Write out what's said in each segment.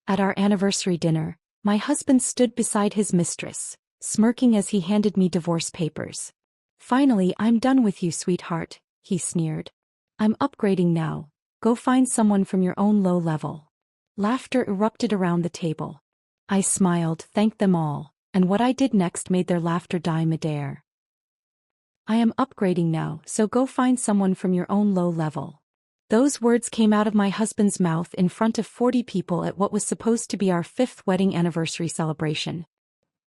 At our anniversary dinner, my husband stood beside his mistress, smirking as he handed me divorce papers. "Finally, I'm done with you, sweetheart," he sneered. "I'm upgrading now. Go find someone from your own low level." Laughter erupted around the table. I smiled, thanked them all, and what I did next made their laughter die midair. "I am upgrading now, so go find someone from your own low level." Those words came out of my husband's mouth in front of 40 people at what was supposed to be our 5th wedding anniversary celebration.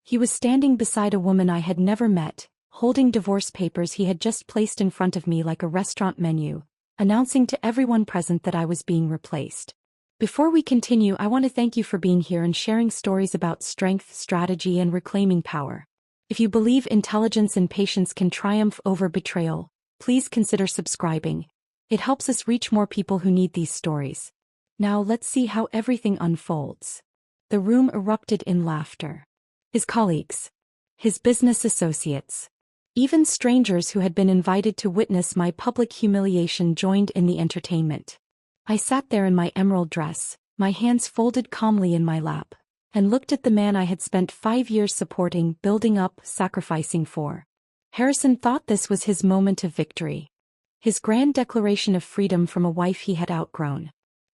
He was standing beside a woman I had never met, holding divorce papers he had just placed in front of me like a restaurant menu, announcing to everyone present that I was being replaced. Before we continue, I want to thank you for being here and sharing stories about strength, strategy, and reclaiming power. If you believe intelligence and patience can triumph over betrayal, please consider subscribing. It helps us reach more people who need these stories. Now let's see how everything unfolds. The room erupted in laughter. His colleagues, his business associates, even strangers who had been invited to witness my public humiliation joined in the entertainment. I sat there in my emerald dress, my hands folded calmly in my lap, and looked at the man I had spent 5 years supporting, building up, sacrificing for. Harrison thought this was his moment of victory. His grand declaration of freedom from a wife he had outgrown.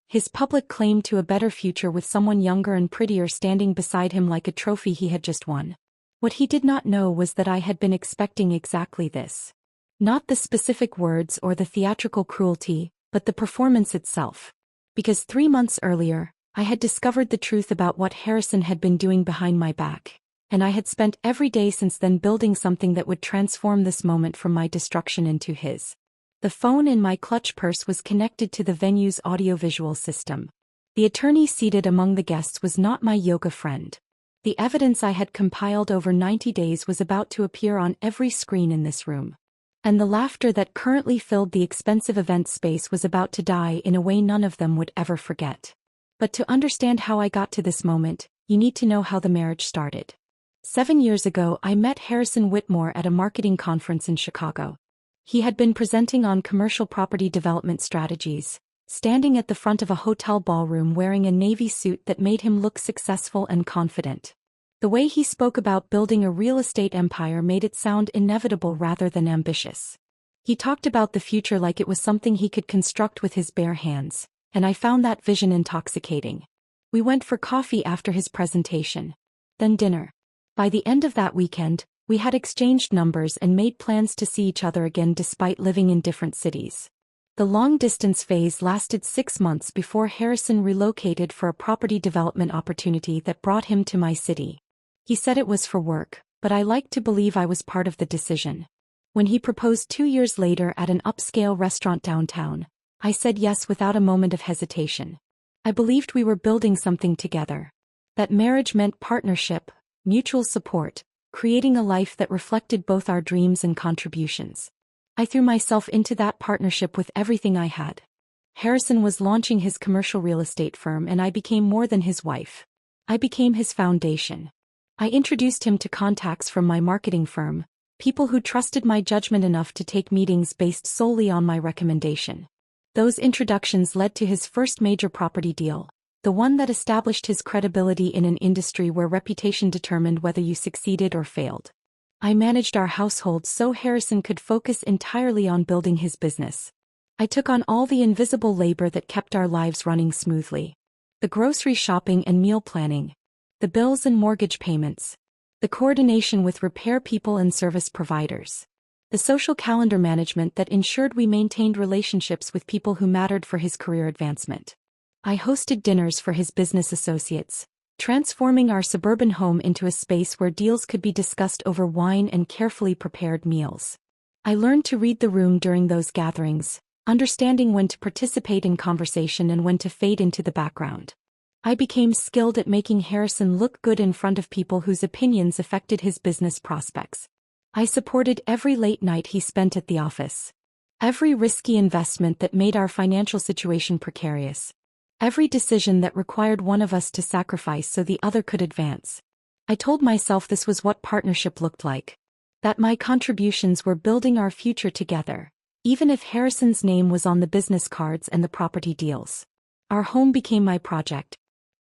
His public claim to a better future with someone younger and prettier standing beside him like a trophy he had just won. What he did not know was that I had been expecting exactly this. Not the specific words or the theatrical cruelty, but the performance itself. Because 3 months earlier, I had discovered the truth about what Harrison had been doing behind my back, and I had spent every day since then building something that would transform this moment from my destruction into his. The phone in my clutch purse was connected to the venue's audiovisual system. The attorney seated among the guests was not my yoga friend. The evidence I had compiled over 90 days was about to appear on every screen in this room. And the laughter that currently filled the expensive event space was about to die in a way none of them would ever forget. But to understand how I got to this moment, you need to know how the marriage started. 7 years ago, I met Harrison Whitmore at a marketing conference in Chicago. He had been presenting on commercial property development strategies, standing at the front of a hotel ballroom wearing a navy suit that made him look successful and confident. The way he spoke about building a real estate empire made it sound inevitable rather than ambitious. He talked about the future like it was something he could construct with his bare hands, and I found that vision intoxicating. We went for coffee after his presentation. Then dinner. By the end of that weekend, we had exchanged numbers and made plans to see each other again despite living in different cities. The long-distance phase lasted 6 months before Harrison relocated for a property development opportunity that brought him to my city. He said it was for work, but I liked to believe I was part of the decision. When he proposed 2 years later at an upscale restaurant downtown, I said yes without a moment of hesitation. I believed we were building something together. That marriage meant partnership, mutual support, creating a life that reflected both our dreams and contributions. I threw myself into that partnership with everything I had. Harrison was launching his commercial real estate firm and I became more than his wife. I became his foundation. I introduced him to contacts from my marketing firm, people who trusted my judgment enough to take meetings based solely on my recommendation. Those introductions led to his first major property deal, the one that established his credibility in an industry where reputation determined whether you succeeded or failed. I managed our household so Harrison could focus entirely on building his business. I took on all the invisible labor that kept our lives running smoothly. The grocery shopping and meal planning, the bills and mortgage payments, the coordination with repair people and service providers, the social calendar management that ensured we maintained relationships with people who mattered for his career advancement. I hosted dinners for his business associates, transforming our suburban home into a space where deals could be discussed over wine and carefully prepared meals. I learned to read the room during those gatherings, understanding when to participate in conversation and when to fade into the background. I became skilled at making Harrison look good in front of people whose opinions affected his business prospects. I supported every late night he spent at the office, every risky investment that made our financial situation precarious, every decision that required one of us to sacrifice so the other could advance. I told myself this was what partnership looked like, that my contributions were building our future together, even if Harrison's name was on the business cards and the property deals. Our home became my project.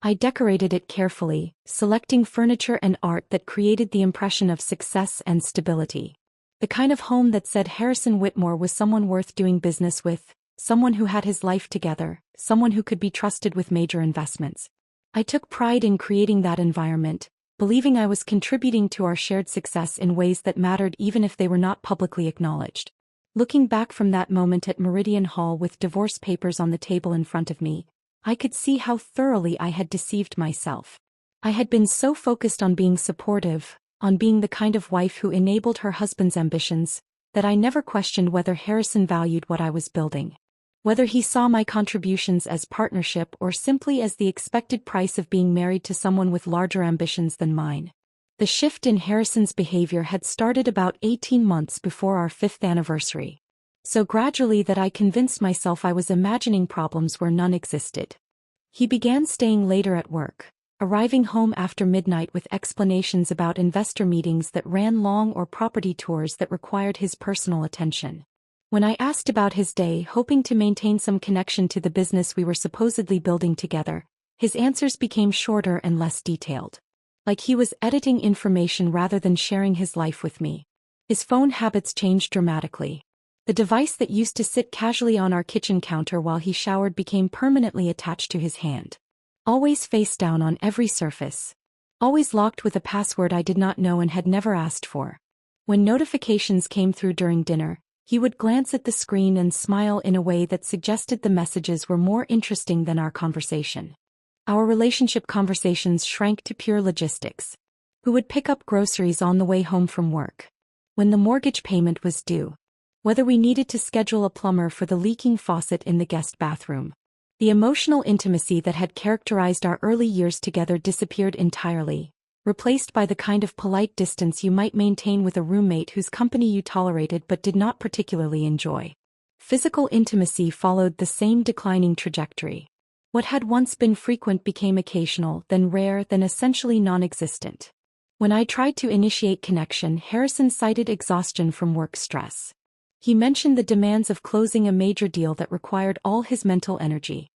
I decorated it carefully, selecting furniture and art that created the impression of success and stability. The kind of home that said Harrison Whitmore was someone worth doing business with, someone who had his life together, someone who could be trusted with major investments. I took pride in creating that environment, believing I was contributing to our shared success in ways that mattered even if they were not publicly acknowledged. Looking back from that moment at Meridian Hall with divorce papers on the table in front of me, I could see how thoroughly I had deceived myself. I had been so focused on being supportive, on being the kind of wife who enabled her husband's ambitions, that I never questioned whether Harrison valued what I was building. Whether he saw my contributions as partnership or simply as the expected price of being married to someone with larger ambitions than mine. The shift in Harrison's behavior had started about 18 months before our 5th anniversary. So gradually that I convinced myself I was imagining problems where none existed. He began staying later at work, arriving home after midnight with explanations about investor meetings that ran long or property tours that required his personal attention. When I asked about his day, hoping to maintain some connection to the business we were supposedly building together, his answers became shorter and less detailed. Like he was editing information rather than sharing his life with me. His phone habits changed dramatically. The device that used to sit casually on our kitchen counter while he showered became permanently attached to his hand. Always face down on every surface. Always locked with a password I did not know and had never asked for. When notifications came through during dinner, he would glance at the screen and smile in a way that suggested the messages were more interesting than our conversation. Our relationship conversations shrank to pure logistics. Who would pick up groceries on the way home from work? When the mortgage payment was due? Whether we needed to schedule a plumber for the leaking faucet in the guest bathroom? The emotional intimacy that had characterized our early years together disappeared entirely, replaced by the kind of polite distance you might maintain with a roommate whose company you tolerated but did not particularly enjoy. Physical intimacy followed the same declining trajectory. What had once been frequent became occasional, then rare, then essentially non-existent. When I tried to initiate connection, Harrison cited exhaustion from work stress. He mentioned the demands of closing a major deal that required all his mental energy.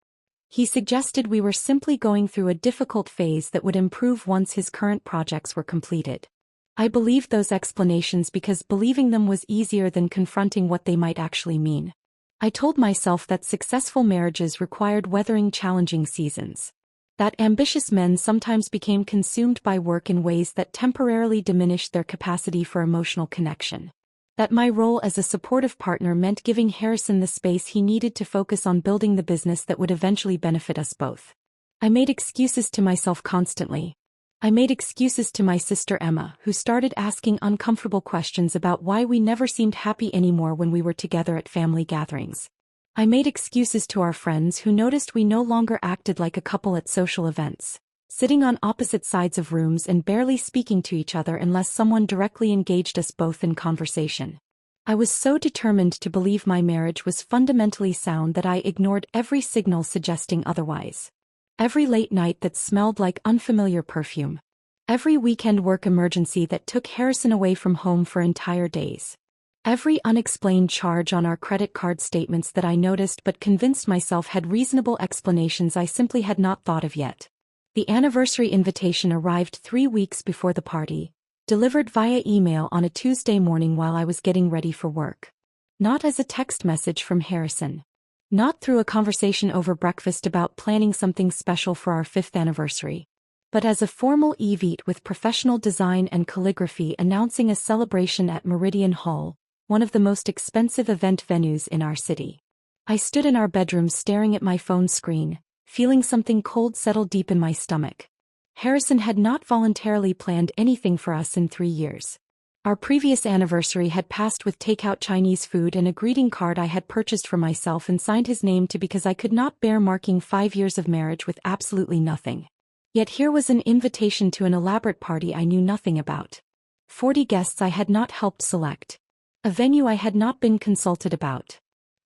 He suggested we were simply going through a difficult phase that would improve once his current projects were completed. I believed those explanations because believing them was easier than confronting what they might actually mean. I told myself that successful marriages required weathering challenging seasons. That ambitious men sometimes became consumed by work in ways that temporarily diminished their capacity for emotional connection. That my role as a supportive partner meant giving Harrison the space he needed to focus on building the business that would eventually benefit us both. I made excuses to myself constantly. I made excuses to my sister Emma, who started asking uncomfortable questions about why we never seemed happy anymore when we were together at family gatherings. I made excuses to our friends who noticed we no longer acted like a couple at social events, sitting on opposite sides of rooms and barely speaking to each other unless someone directly engaged us both in conversation. I was so determined to believe my marriage was fundamentally sound that I ignored every signal suggesting otherwise. Every late night that smelled like unfamiliar perfume. Every weekend work emergency that took Harrison away from home for entire days. Every unexplained charge on our credit card statements that I noticed but convinced myself had reasonable explanations I simply had not thought of yet. The anniversary invitation arrived 3 weeks before the party, delivered via email on a Tuesday morning while I was getting ready for work. Not as a text message from Harrison. Not through a conversation over breakfast about planning something special for our 5th anniversary. But as a formal evite with professional design and calligraphy announcing a celebration at Meridian Hall, one of the most expensive event venues in our city. I stood in our bedroom staring at my phone screen, feeling something cold settle deep in my stomach. Harrison had not voluntarily planned anything for us in 3 years. Our previous anniversary had passed with takeout Chinese food and a greeting card I had purchased for myself and signed his name to because I could not bear marking 5 years of marriage with absolutely nothing. Yet here was an invitation to an elaborate party I knew nothing about. 40 guests I had not helped select. A venue I had not been consulted about.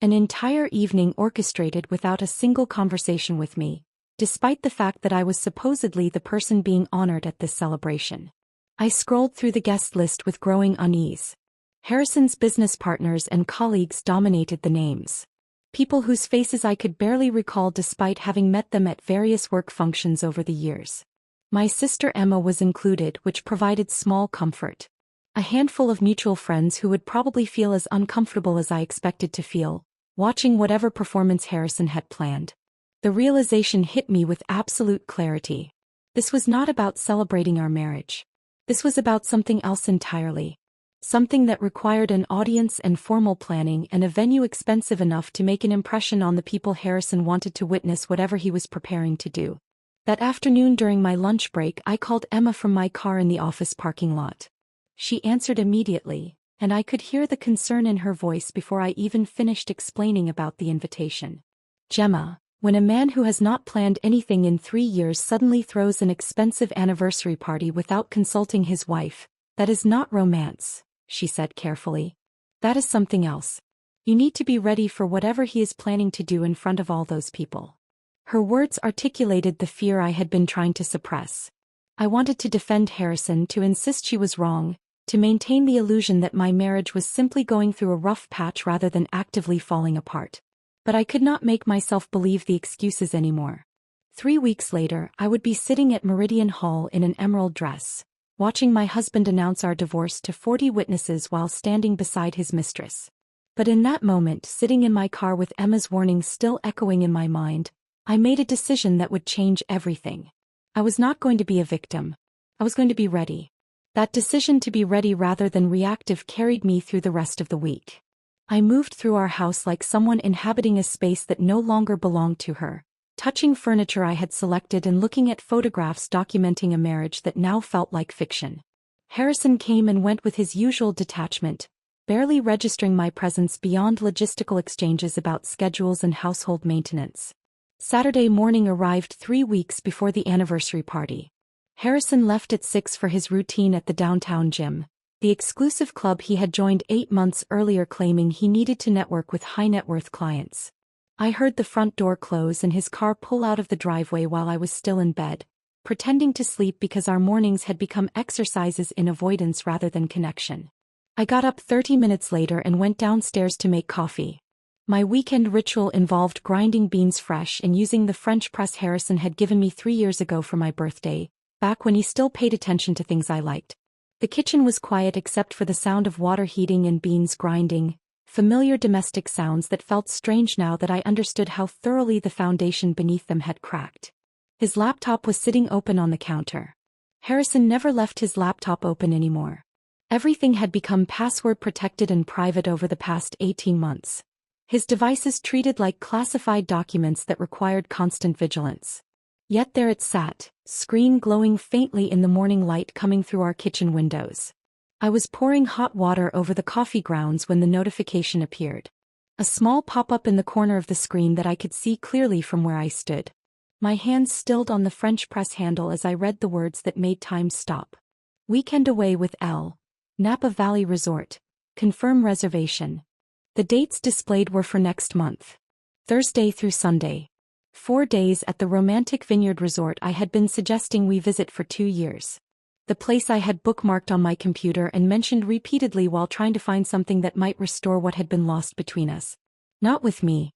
An entire evening orchestrated without a single conversation with me, despite the fact that I was supposedly the person being honored at this celebration. I scrolled through the guest list with growing unease. Harrison's business partners and colleagues dominated the names. People whose faces I could barely recall despite having met them at various work functions over the years. My sister Emma was included, which provided small comfort. A handful of mutual friends who would probably feel as uncomfortable as I expected to feel, watching whatever performance Harrison had planned. The realization hit me with absolute clarity. This was not about celebrating our marriage. This was about something else entirely. Something that required an audience and formal planning and a venue expensive enough to make an impression on the people Harrison wanted to witness whatever he was preparing to do. That afternoon during my lunch break, I called Emma from my car in the office parking lot. She answered immediately, and I could hear the concern in her voice before I even finished explaining about the invitation. Gemma, when a man who has not planned anything in 3 years suddenly throws an expensive anniversary party without consulting his wife, that is not romance, she said carefully. That is something else. You need to be ready for whatever he is planning to do in front of all those people. Her words articulated the fear I had been trying to suppress. I wanted to defend Harrison, to insist she was wrong, to maintain the illusion that my marriage was simply going through a rough patch rather than actively falling apart. But I could not make myself believe the excuses anymore. 3 weeks later, I would be sitting at Meridian Hall in an emerald dress, watching my husband announce our divorce to 40 witnesses while standing beside his mistress. But in that moment, sitting in my car with Emma's warning still echoing in my mind, I made a decision that would change everything. I was not going to be a victim. I was going to be ready. That decision to be ready rather than reactive carried me through the rest of the week. I moved through our house like someone inhabiting a space that no longer belonged to her, touching furniture I had selected and looking at photographs documenting a marriage that now felt like fiction. Harrison came and went with his usual detachment, barely registering my presence beyond logistical exchanges about schedules and household maintenance. Saturday morning arrived 3 weeks before the anniversary party. Harrison left at 6 for his routine at the downtown gym, the exclusive club he had joined 8 months earlier, claiming he needed to network with high-net-worth clients. I heard the front door close and his car pull out of the driveway while I was still in bed, pretending to sleep because our mornings had become exercises in avoidance rather than connection. I got up 30 minutes later and went downstairs to make coffee. My weekend ritual involved grinding beans fresh and using the French press Harrison had given me 3 years ago for my birthday, back when he still paid attention to things I liked. The kitchen was quiet except for the sound of water heating and beans grinding, familiar domestic sounds that felt strange now that I understood how thoroughly the foundation beneath them had cracked. His laptop was sitting open on the counter. Harrison never left his laptop open anymore. Everything had become password protected and private over the past 18 months. His devices treated like classified documents that required constant vigilance. Yet there it sat, screen glowing faintly in the morning light coming through our kitchen windows. I was pouring hot water over the coffee grounds when the notification appeared. A small pop-up in the corner of the screen that I could see clearly from where I stood. My hands stilled on the French press handle as I read the words that made time stop. Weekend away with Elle. Napa Valley Resort. Confirm reservation. The dates displayed were for next month. Thursday through Sunday. 4 days at the romantic vineyard resort I had been suggesting we visit for 2 years. The place I had bookmarked on my computer and mentioned repeatedly while trying to find something that might restore what had been lost between us. Not with me.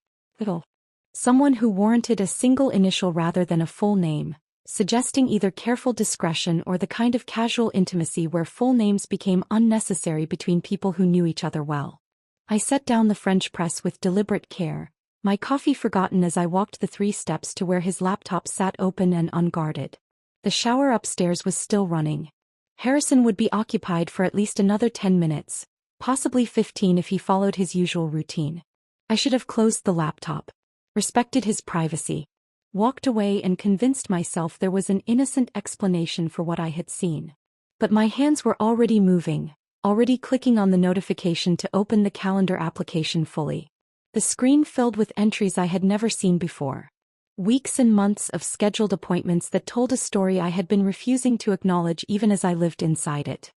Someone who warranted a single initial rather than a full name, suggesting either careful discretion or the kind of casual intimacy where full names became unnecessary between people who knew each other well. I set down the French press with deliberate care, my coffee forgotten as I walked the 3 steps to where his laptop sat open and unguarded. The shower upstairs was still running. Harrison would be occupied for at least another 10 minutes, possibly 15 if he followed his usual routine. I should have closed the laptop, respected his privacy, walked away and convinced myself there was an innocent explanation for what I had seen. But my hands were already moving, already clicking on the notification to open the calendar application fully. The screen filled with entries I had never seen before. Weeks and months of scheduled appointments that told a story I had been refusing to acknowledge even as I lived inside it.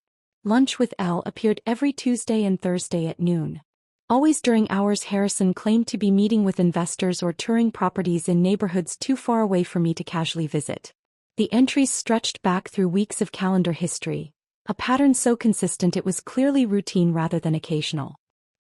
Lunch with Elle appeared every Tuesday and Thursday at noon. Always during hours Harrison claimed to be meeting with investors or touring properties in neighborhoods too far away for me to casually visit. The entries stretched back through weeks of calendar history, a pattern so consistent it was clearly routine rather than occasional.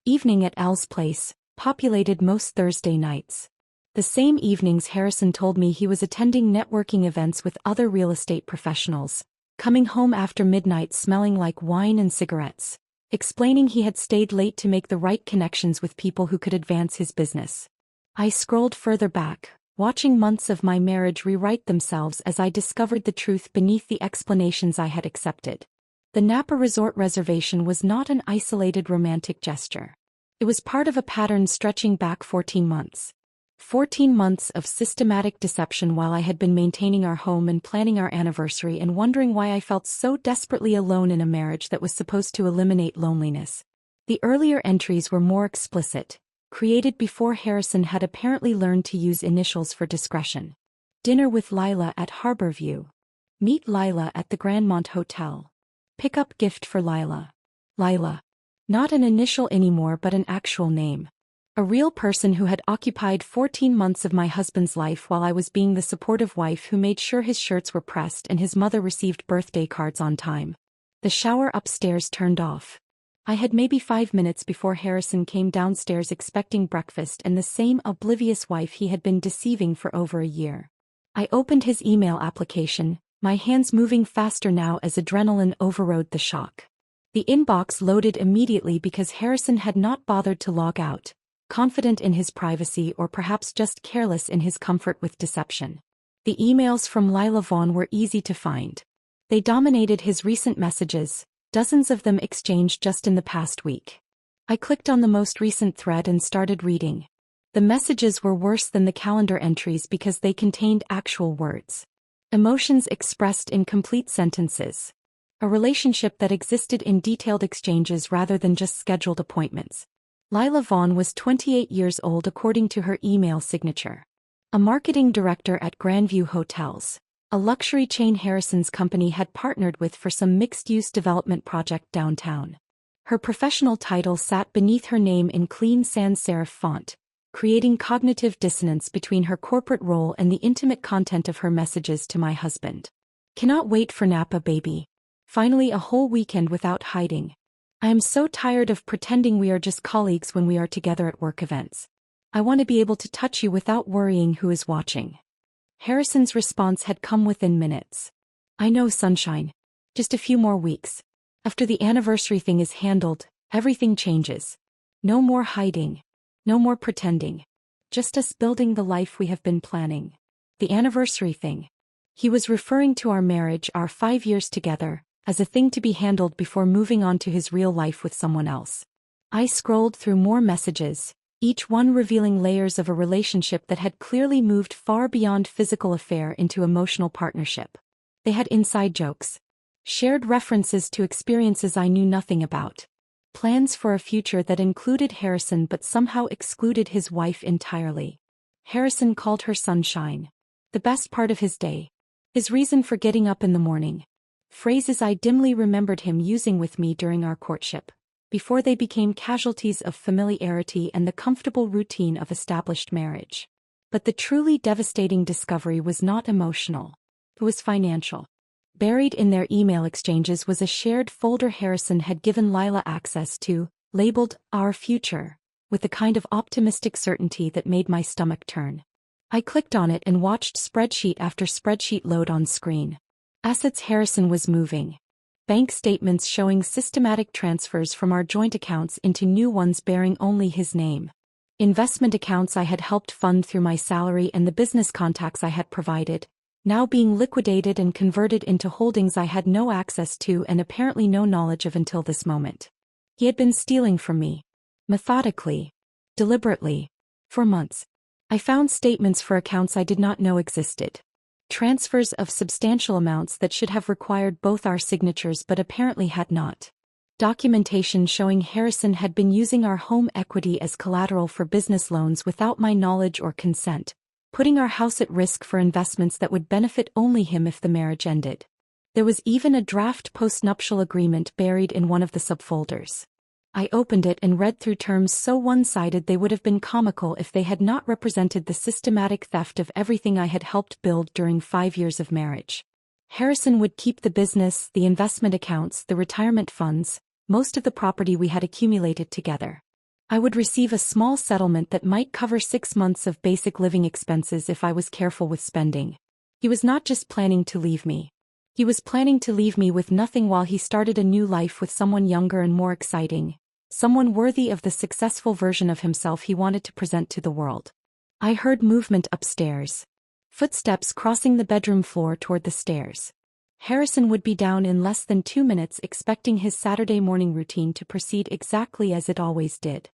Evening at Elle's place, populated most Thursday nights. The same evenings Harrison told me he was attending networking events with other real estate professionals, coming home after midnight smelling like wine and cigarettes, explaining he had stayed late to make the right connections with people who could advance his business. I scrolled further back, watching months of my marriage rewrite themselves as I discovered the truth beneath the explanations I had accepted. The Napa Resort reservation was not an isolated romantic gesture. It was part of a pattern stretching back 14 months. 14 months of systematic deception while I had been maintaining our home and planning our anniversary and wondering why I felt so desperately alone in a marriage that was supposed to eliminate loneliness. The earlier entries were more explicit, created before Harrison had apparently learned to use initials for discretion. Dinner with Lila at Harborview. Meet Lila at the Grandmont Hotel. Pick-up gift for Lila. Lila. Not an initial anymore but an actual name. A real person who had occupied 14 months of my husband's life while I was being the supportive wife who made sure his shirts were pressed and his mother received birthday cards on time. The shower upstairs turned off. I had maybe 5 minutes before Harrison came downstairs expecting breakfast and the same oblivious wife he had been deceiving for over a year. I opened his email application, my hands moving faster now as adrenaline overrode the shock. The inbox loaded immediately because Harrison had not bothered to log out, confident in his privacy or perhaps just careless in his comfort with deception. The emails from Lila Vaughn were easy to find. They dominated his recent messages, dozens of them exchanged just in the past week. I clicked on the most recent thread and started reading. The messages were worse than the calendar entries because they contained actual words. Emotions expressed in complete sentences. A relationship that existed in detailed exchanges rather than just scheduled appointments. Lila Vaughn was 28 years old according to her email signature. A marketing director at Grandview Hotels, a luxury chain Harrison's company had partnered with for some mixed-use development project downtown. Her professional title sat beneath her name in clean sans serif font, creating cognitive dissonance between her corporate role and the intimate content of her messages to my husband. Cannot wait for Napa, baby. Finally a whole weekend without hiding. I am so tired of pretending we are just colleagues when we are together at work events. I want to be able to touch you without worrying who is watching. Harrison's response had come within minutes. I know, sunshine. Just a few more weeks. After the anniversary thing is handled, everything changes. No more hiding. No more pretending. Just us building the life we have been planning. The anniversary thing. He was referring to our marriage, our 5 years together, as a thing to be handled before moving on to his real life with someone else. I scrolled through more messages, each one revealing layers of a relationship that had clearly moved far beyond physical affair into emotional partnership. They had inside jokes, shared references to experiences I knew nothing about, plans for a future that included Harrison but somehow excluded his wife entirely. Harrison called her sunshine, the best part of his day, his reason for getting up in the morning. Phrases I dimly remembered him using with me during our courtship, before they became casualties of familiarity and the comfortable routine of established marriage. But the truly devastating discovery was not emotional. It was financial. Buried in their email exchanges was a shared folder Harrison had given Lila access to, labeled Our Future, with a kind of optimistic certainty that made my stomach turn. I clicked on it and watched spreadsheet after spreadsheet load on screen. Assets Harrison was moving. Bank statements showing systematic transfers from our joint accounts into new ones bearing only his name. Investment accounts I had helped fund through my salary and the business contacts I had provided, now being liquidated and converted into holdings I had no access to and apparently no knowledge of until this moment. He had been stealing from me. Methodically. Deliberately. For months. I found statements for accounts I did not know existed. Transfers of substantial amounts that should have required both our signatures but apparently had not. Documentation showing Harrison had been using our home equity as collateral for business loans without my knowledge or consent, putting our house at risk for investments that would benefit only him if the marriage ended. There was even a draft postnuptial agreement buried in one of the subfolders. I opened it and read through terms so one-sided they would have been comical if they had not represented the systematic theft of everything I had helped build during 5 years of marriage. Harrison would keep the business, the investment accounts, the retirement funds, most of the property we had accumulated together. I would receive a small settlement that might cover 6 months of basic living expenses if I was careful with spending. He was not just planning to leave me. He was planning to leave me with nothing while he started a new life with someone younger and more exciting, someone worthy of the successful version of himself he wanted to present to the world. I heard movement upstairs. Footsteps crossing the bedroom floor toward the stairs. Harrison would be down in less than 2 minutes, expecting his Saturday morning routine to proceed exactly as it always did.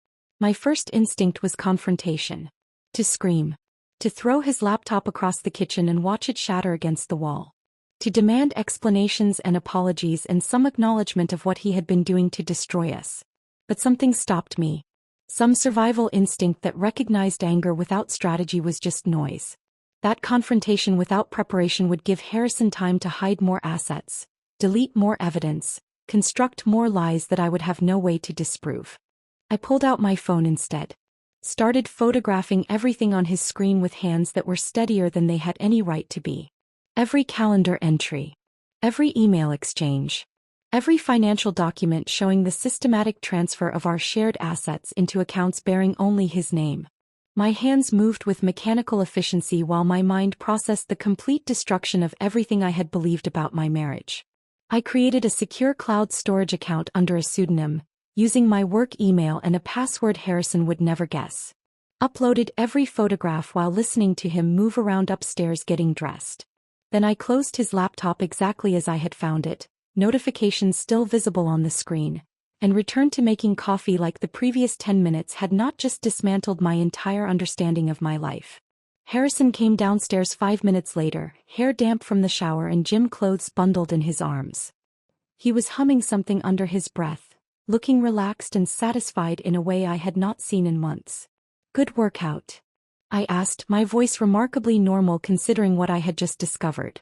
My first instinct was confrontation. To scream. To throw his laptop across the kitchen and watch it shatter against the wall. To demand explanations and apologies and some acknowledgement of what he had been doing to destroy us. But something stopped me. Some survival instinct that recognized anger without strategy was just noise. That confrontation without preparation would give Harrison time to hide more assets, delete more evidence, construct more lies that I would have no way to disprove. I pulled out my phone instead. Started photographing everything on his screen with hands that were steadier than they had any right to be. Every calendar entry. Every email exchange. Every financial document showing the systematic transfer of our shared assets into accounts bearing only his name. My hands moved with mechanical efficiency while my mind processed the complete destruction of everything I had believed about my marriage. I created a secure cloud storage account under a pseudonym, using my work email and a password Harrison would never guess. Uploaded every photograph while listening to him move around upstairs getting dressed. Then I closed his laptop exactly as I had found it, notifications still visible on the screen, and returned to making coffee like the previous 10 minutes had not just dismantled my entire understanding of my life. Harrison came downstairs 5 minutes later, hair damp from the shower and gym clothes bundled in his arms. He was humming something under his breath, looking relaxed and satisfied in a way I had not seen in months. "Good workout?" I asked, my voice remarkably normal considering what I had just discovered.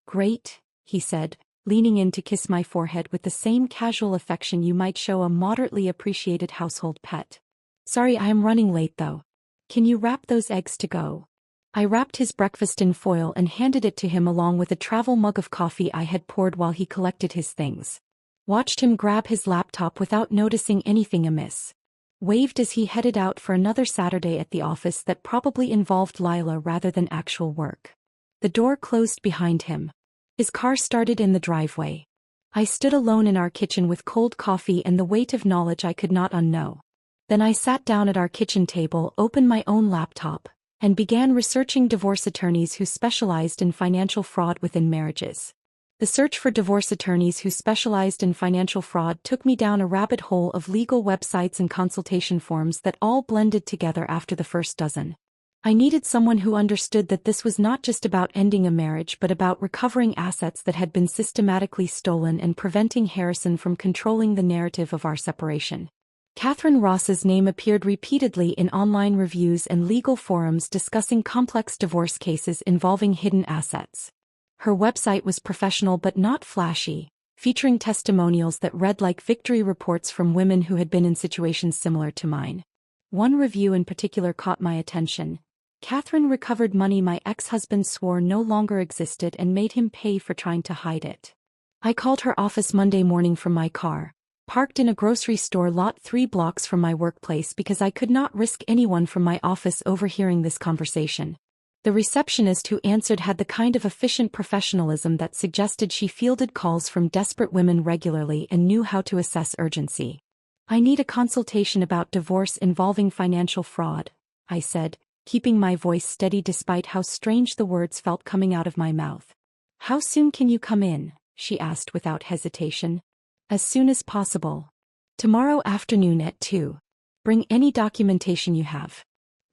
"Great," he said, leaning in to kiss my forehead with the same casual affection you might show a moderately appreciated household pet. "Sorry I am running late though. Can you wrap those eggs to go?" I wrapped his breakfast in foil and handed it to him along with a travel mug of coffee I had poured while he collected his things. Watched him grab his laptop without noticing anything amiss. Waved as he headed out for another Saturday at the office that probably involved Lila rather than actual work. The door closed behind him. His car started in the driveway. I stood alone in our kitchen with cold coffee and the weight of knowledge I could not unknow. Then I sat down at our kitchen table, opened my own laptop, and began researching divorce attorneys who specialized in financial fraud within marriages. The search for divorce attorneys who specialized in financial fraud took me down a rabbit hole of legal websites and consultation forms that all blended together after the first dozen. I needed someone who understood that this was not just about ending a marriage but about recovering assets that had been systematically stolen and preventing Harrison from controlling the narrative of our separation. Catherine Ross's name appeared repeatedly in online reviews and legal forums discussing complex divorce cases involving hidden assets. Her website was professional but not flashy, featuring testimonials that read like victory reports from women who had been in situations similar to mine. One review in particular caught my attention. Catherine recovered money my ex-husband swore no longer existed and made him pay for trying to hide it. I called her office Monday morning from my car, parked in a grocery store lot 3 blocks from my workplace because I could not risk anyone from my office overhearing this conversation. The receptionist who answered had the kind of efficient professionalism that suggested she fielded calls from desperate women regularly and knew how to assess urgency. "I need a consultation about divorce involving financial fraud," I said, keeping my voice steady despite how strange the words felt coming out of my mouth. "How soon can you come in?" she asked without hesitation. "As soon as possible. Tomorrow afternoon at 2. Bring any documentation you have.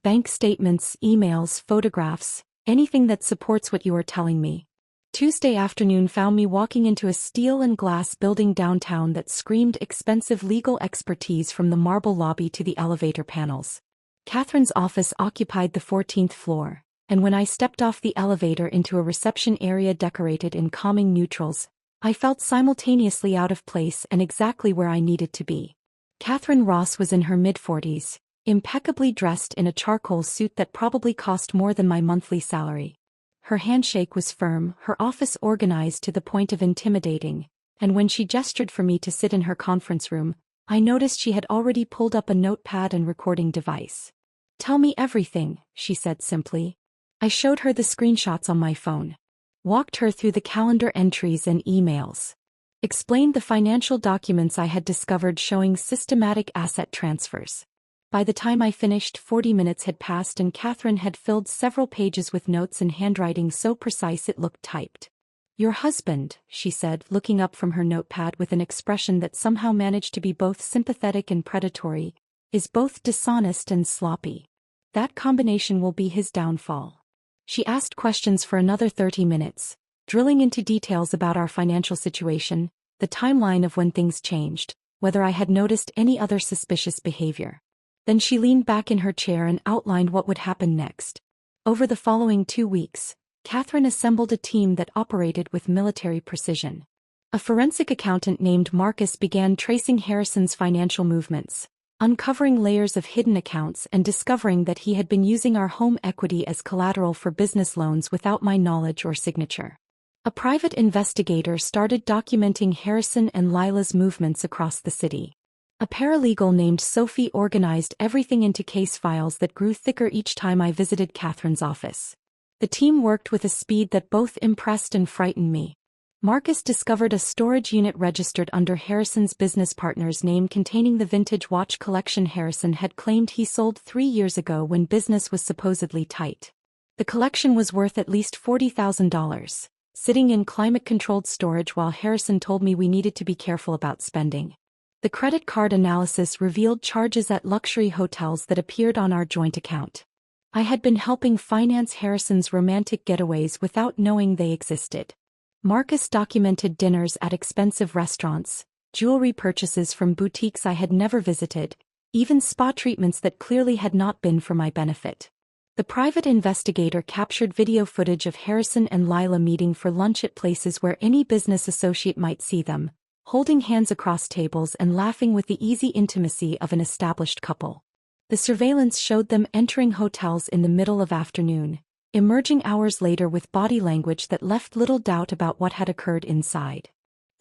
Bank statements, emails, photographs, anything that supports what you are telling me." Tuesday afternoon found me walking into a steel and glass building downtown that screamed expensive legal expertise from the marble lobby to the elevator panels. Catherine's office occupied the 14th floor, and when I stepped off the elevator into a reception area decorated in calming neutrals, I felt simultaneously out of place and exactly where I needed to be. Catherine Ross was in her mid-40s, impeccably dressed in a charcoal suit that probably cost more than my monthly salary. Her handshake was firm, her office organized to the point of intimidating, and when she gestured for me to sit in her conference room, I noticed she had already pulled up a notepad and recording device. "Tell me everything," she said simply. I showed her the screenshots on my phone. Walked her through the calendar entries and emails. Explained the financial documents I had discovered showing systematic asset transfers. By the time I finished, 40 minutes had passed and Catherine had filled several pages with notes in handwriting so precise it looked typed. "Your husband," she said, looking up from her notepad with an expression that somehow managed to be both sympathetic and predatory, "is both dishonest and sloppy. That combination will be his downfall." She asked questions for another 30 minutes, drilling into details about our financial situation, the timeline of when things changed, whether I had noticed any other suspicious behavior. Then she leaned back in her chair and outlined what would happen next. Over the following 2 weeks, Catherine assembled a team that operated with military precision. A forensic accountant named Marcus began tracing Harrison's financial movements, uncovering layers of hidden accounts and discovering that he had been using our home equity as collateral for business loans without my knowledge or signature. A private investigator started documenting Harrison and Lila's movements across the city. A paralegal named Sophie organized everything into case files that grew thicker each time I visited Catherine's office. The team worked with a speed that both impressed and frightened me. Marcus discovered a storage unit registered under Harrison's business partner's name containing the vintage watch collection Harrison had claimed he sold 3 years ago when business was supposedly tight. The collection was worth at least $40,000, sitting in climate-controlled storage while Harrison told me we needed to be careful about spending. The credit card analysis revealed charges at luxury hotels that appeared on our joint account. I had been helping finance Harrison's romantic getaways without knowing they existed. Marcus documented dinners at expensive restaurants, jewelry purchases from boutiques I had never visited, even spa treatments that clearly had not been for my benefit. The private investigator captured video footage of Harrison and Lila meeting for lunch at places where any business associate might see them, holding hands across tables and laughing with the easy intimacy of an established couple. The surveillance showed them entering hotels in the middle of afternoon, emerging hours later with body language that left little doubt about what had occurred inside.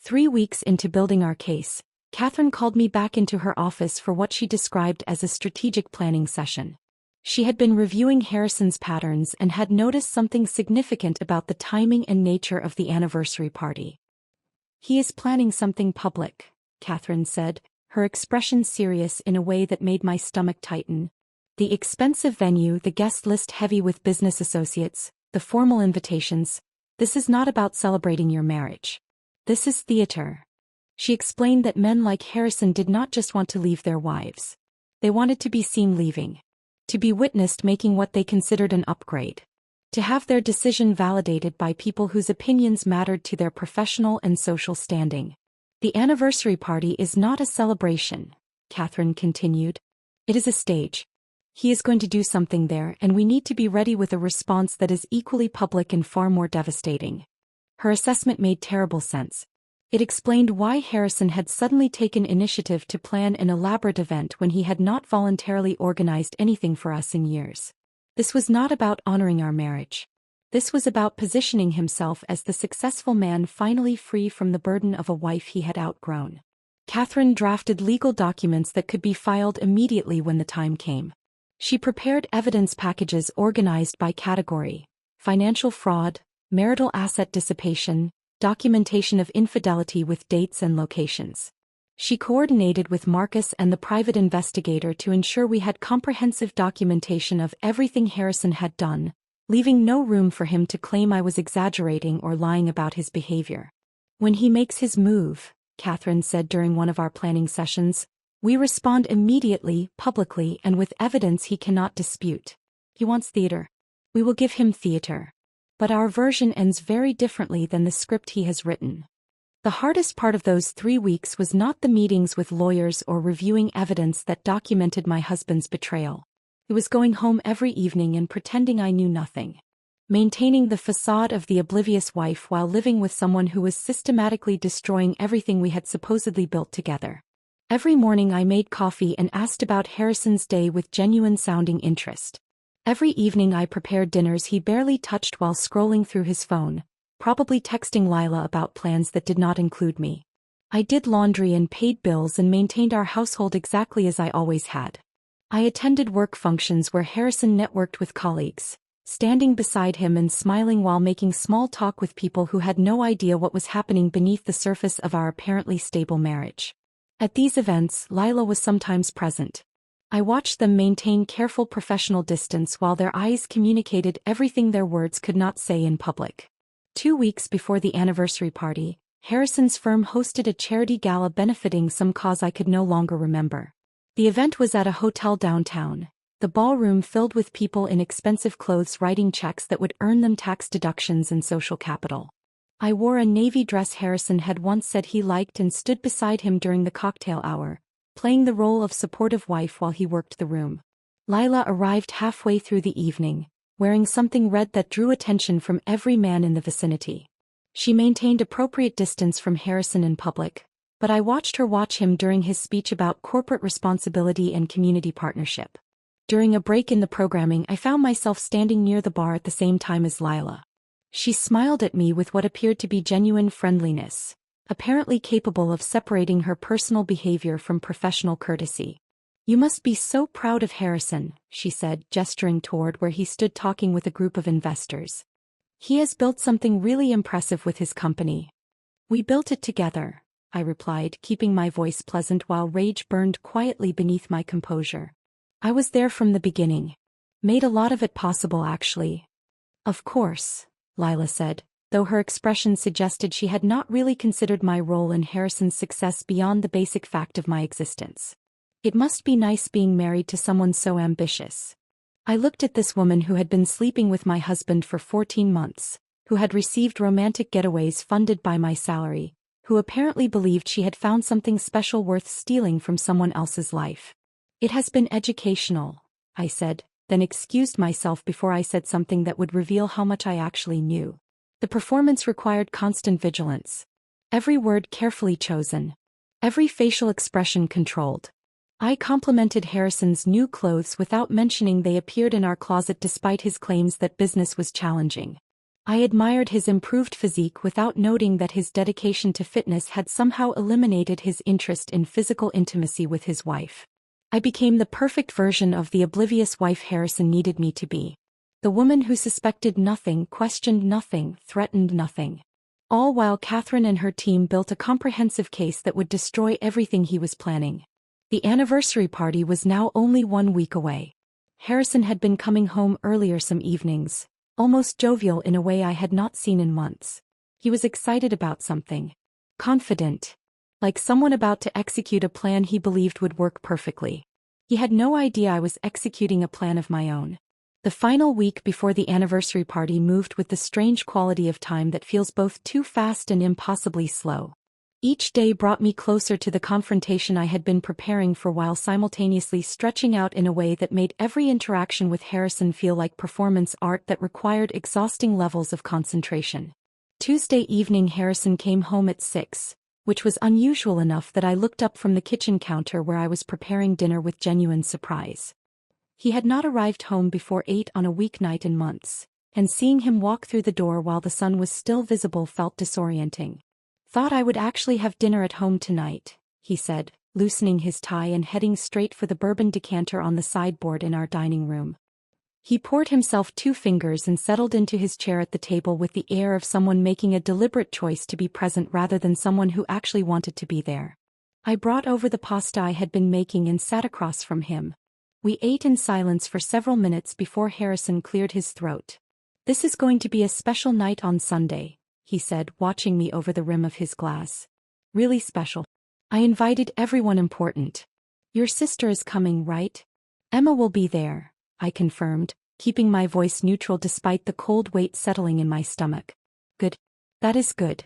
3 weeks into building our case, Catherine called me back into her office for what she described as a strategic planning session. She had been reviewing Harrison's patterns and had noticed something significant about the timing and nature of the anniversary party. "He is planning something public," Catherine said, her expression serious in a way that made my stomach tighten. "The expensive venue, the guest list heavy with business associates, the formal invitations. This is not about celebrating your marriage. This is theater." She explained that men like Harrison did not just want to leave their wives. They wanted to be seen leaving. To be witnessed making what they considered an upgrade. To have their decision validated by people whose opinions mattered to their professional and social standing. "The anniversary party is not a celebration," Catherine continued. "It is a stage. He is going to do something there and we need to be ready with a response that is equally public and far more devastating." Her assessment made terrible sense. It explained why Harrison had suddenly taken initiative to plan an elaborate event when he had not voluntarily organized anything for us in years. This was not about honoring our marriage. This was about positioning himself as the successful man finally free from the burden of a wife he had outgrown. Catherine drafted legal documents that could be filed immediately when the time came. She prepared evidence packages organized by category: financial fraud, marital asset dissipation, documentation of infidelity with dates and locations. She coordinated with Marcus and the private investigator to ensure we had comprehensive documentation of everything Harrison had done, leaving no room for him to claim I was exaggerating or lying about his behavior. "When he makes his move," Catherine said during one of our planning sessions, "we respond immediately, publicly, and with evidence he cannot dispute. He wants theater. We will give him theater. But our version ends very differently than the script he has written." The hardest part of those 3 weeks was not the meetings with lawyers or reviewing evidence that documented my husband's betrayal. It was going home every evening and pretending I knew nothing. Maintaining the facade of the oblivious wife while living with someone who was systematically destroying everything we had supposedly built together. Every morning I made coffee and asked about Harrison's day with genuine-sounding interest. Every evening I prepared dinners he barely touched while scrolling through his phone, probably texting Lila about plans that did not include me. I did laundry and paid bills and maintained our household exactly as I always had. I attended work functions where Harrison networked with colleagues, standing beside him and smiling while making small talk with people who had no idea what was happening beneath the surface of our apparently stable marriage. At these events, Lila was sometimes present. I watched them maintain careful professional distance while their eyes communicated everything their words could not say in public. 2 weeks before the anniversary party, Harrison's firm hosted a charity gala benefiting some cause I could no longer remember. The event was at a hotel downtown, the ballroom filled with people in expensive clothes writing checks that would earn them tax deductions and social capital. I wore a navy dress Harrison had once said he liked and stood beside him during the cocktail hour, playing the role of supportive wife while he worked the room. Lila arrived halfway through the evening, wearing something red that drew attention from every man in the vicinity. She maintained appropriate distance from Harrison in public, but I watched her watch him during his speech about corporate responsibility and community partnership. During a break in the programming, I found myself standing near the bar at the same time as Lila. She smiled at me with what appeared to be genuine friendliness, apparently capable of separating her personal behavior from professional courtesy. "You must be so proud of Harrison," she said, gesturing toward where he stood talking with a group of investors. "He has built something really impressive with his company." "We built it together," I replied, keeping my voice pleasant while rage burned quietly beneath my composure. "I was there from the beginning. Made a lot of it possible, actually." "Of course," Lila said, though her expression suggested she had not really considered my role in Harrison's success beyond the basic fact of my existence. "It must be nice being married to someone so ambitious." I looked at this woman who had been sleeping with my husband for 14 months, who had received romantic getaways funded by my salary, who apparently believed she had found something special worth stealing from someone else's life. "It has been educational," I said, then excused myself before I said something that would reveal how much I actually knew. The performance required constant vigilance. Every word carefully chosen. Every facial expression controlled. I complimented Harrison's new clothes without mentioning they appeared in our closet despite his claims that business was challenging. I admired his improved physique without noting that his dedication to fitness had somehow eliminated his interest in physical intimacy with his wife. I became the perfect version of the oblivious wife Harrison needed me to be. The woman who suspected nothing, questioned nothing, threatened nothing. All while Catherine and her team built a comprehensive case that would destroy everything he was planning. The anniversary party was now only 1 week away. Harrison had been coming home earlier some evenings, almost jovial in a way I had not seen in months. He was excited about something. Confident. Like someone about to execute a plan he believed would work perfectly. He had no idea I was executing a plan of my own. The final week before the anniversary party moved with the strange quality of time that feels both too fast and impossibly slow. Each day brought me closer to the confrontation I had been preparing for while simultaneously stretching out in a way that made every interaction with Harrison feel like performance art that required exhausting levels of concentration. Tuesday evening Harrison came home at 6, which was unusual enough that I looked up from the kitchen counter where I was preparing dinner with genuine surprise. He had not arrived home before 8 on a weeknight in months, and seeing him walk through the door while the sun was still visible felt disorienting. "Thought I would actually have dinner at home tonight," he said, loosening his tie and heading straight for the bourbon decanter on the sideboard in our dining room. He poured himself 2 fingers and settled into his chair at the table with the air of someone making a deliberate choice to be present rather than someone who actually wanted to be there. I brought over the pasta I had been making and sat across from him. We ate in silence for several minutes before Harrison cleared his throat. "This is going to be a special night on Sunday," he said, watching me over the rim of his glass. "Really special. I invited everyone important. Your sister is coming, right?" "Emma will be there," I confirmed, keeping my voice neutral despite the cold weight settling in my stomach. "Good. That is good."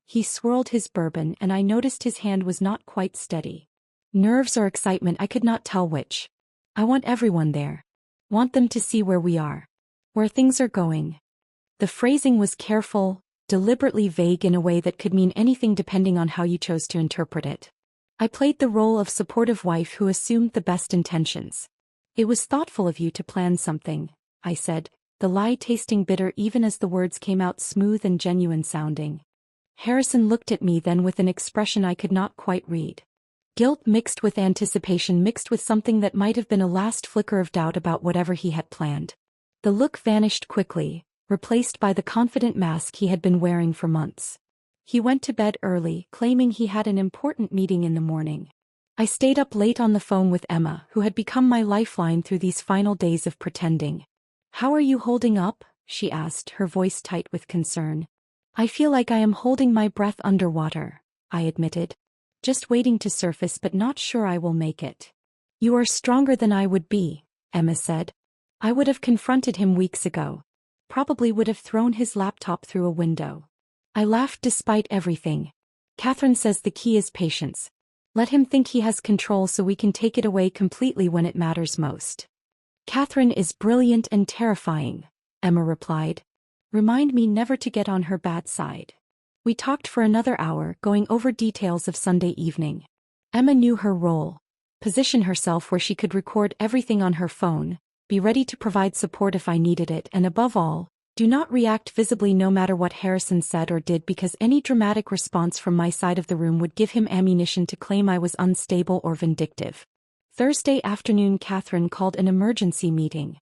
He swirled his bourbon and I noticed his hand was not quite steady. Nerves or excitement, I could not tell which. "I want everyone there. Want them to see where we are. Where things are going." The phrasing was careful, deliberately vague in a way that could mean anything depending on how you chose to interpret it. I played the role of supportive wife who assumed the best intentions. "It was thoughtful of you to plan something," I said, the lie tasting bitter even as the words came out smooth and genuine sounding. Harrison looked at me then with an expression I could not quite read. Guilt mixed with anticipation mixed with something that might have been a last flicker of doubt about whatever he had planned. The look vanished quickly, replaced by the confident mask he had been wearing for months. He went to bed early, claiming he had an important meeting in the morning. I stayed up late on the phone with Emma, who had become my lifeline through these final days of pretending. "How are you holding up?" she asked, her voice tight with concern. "I feel like I am holding my breath underwater," I admitted. "Just waiting to surface but not sure I will make it." "You are stronger than I would be," Emma said. "I would have confronted him weeks ago. Probably would have thrown his laptop through a window." I laughed despite everything. "Catherine says the key is patience. Let him think he has control so we can take it away completely when it matters most." "Catherine is brilliant and terrifying," Emma replied. "Remind me never to get on her bad side." We talked for another hour, going over details of Sunday evening. Emma knew her role. Position herself where she could record everything on her phone, be ready to provide support if I needed it, and above all, do not react visibly no matter what Harrison said or did, because any dramatic response from my side of the room would give him ammunition to claim I was unstable or vindictive. Thursday afternoon, Catherine called an emergency meeting.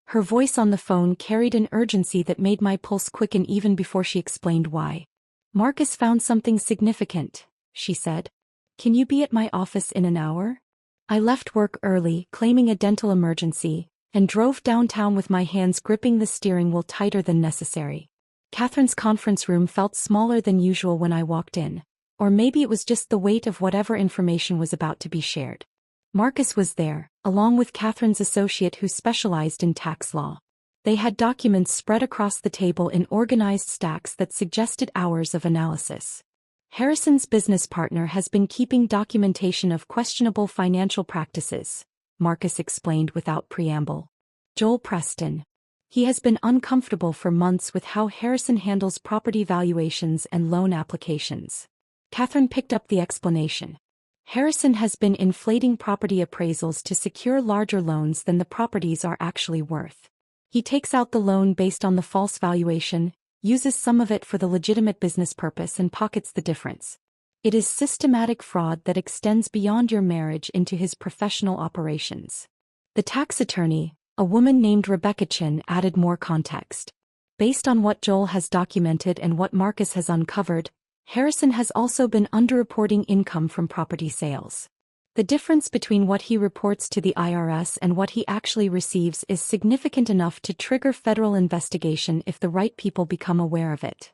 Her voice on the phone carried an urgency that made my pulse quicken even before she explained why. "Marcus found something significant," she said. "Can you be at my office in an hour?" I left work early, claiming a dental emergency, and drove downtown with my hands gripping the steering wheel tighter than necessary. Catherine's conference room felt smaller than usual when I walked in, or maybe it was just the weight of whatever information was about to be shared. Marcus was there, along with Catherine's associate who specialized in tax law. They had documents spread across the table in organized stacks that suggested hours of analysis. "Harrison's business partner has been keeping documentation of questionable financial practices," Marcus explained without preamble. "Joel Preston. He has been uncomfortable for months with how Harrison handles property valuations and loan applications." Catherine picked up the explanation. "Harrison has been inflating property appraisals to secure larger loans than the properties are actually worth. He takes out the loan based on the false valuation, uses some of it for the legitimate business purpose, and pockets the difference. It is systematic fraud that extends beyond your marriage into his professional operations." The tax attorney, a woman named Rebecca Chin, added more context. "Based on what Joel has documented and what Marcus has uncovered, Harrison has also been underreporting income from property sales. The difference between what he reports to the IRS and what he actually receives is significant enough to trigger federal investigation if the right people become aware of it."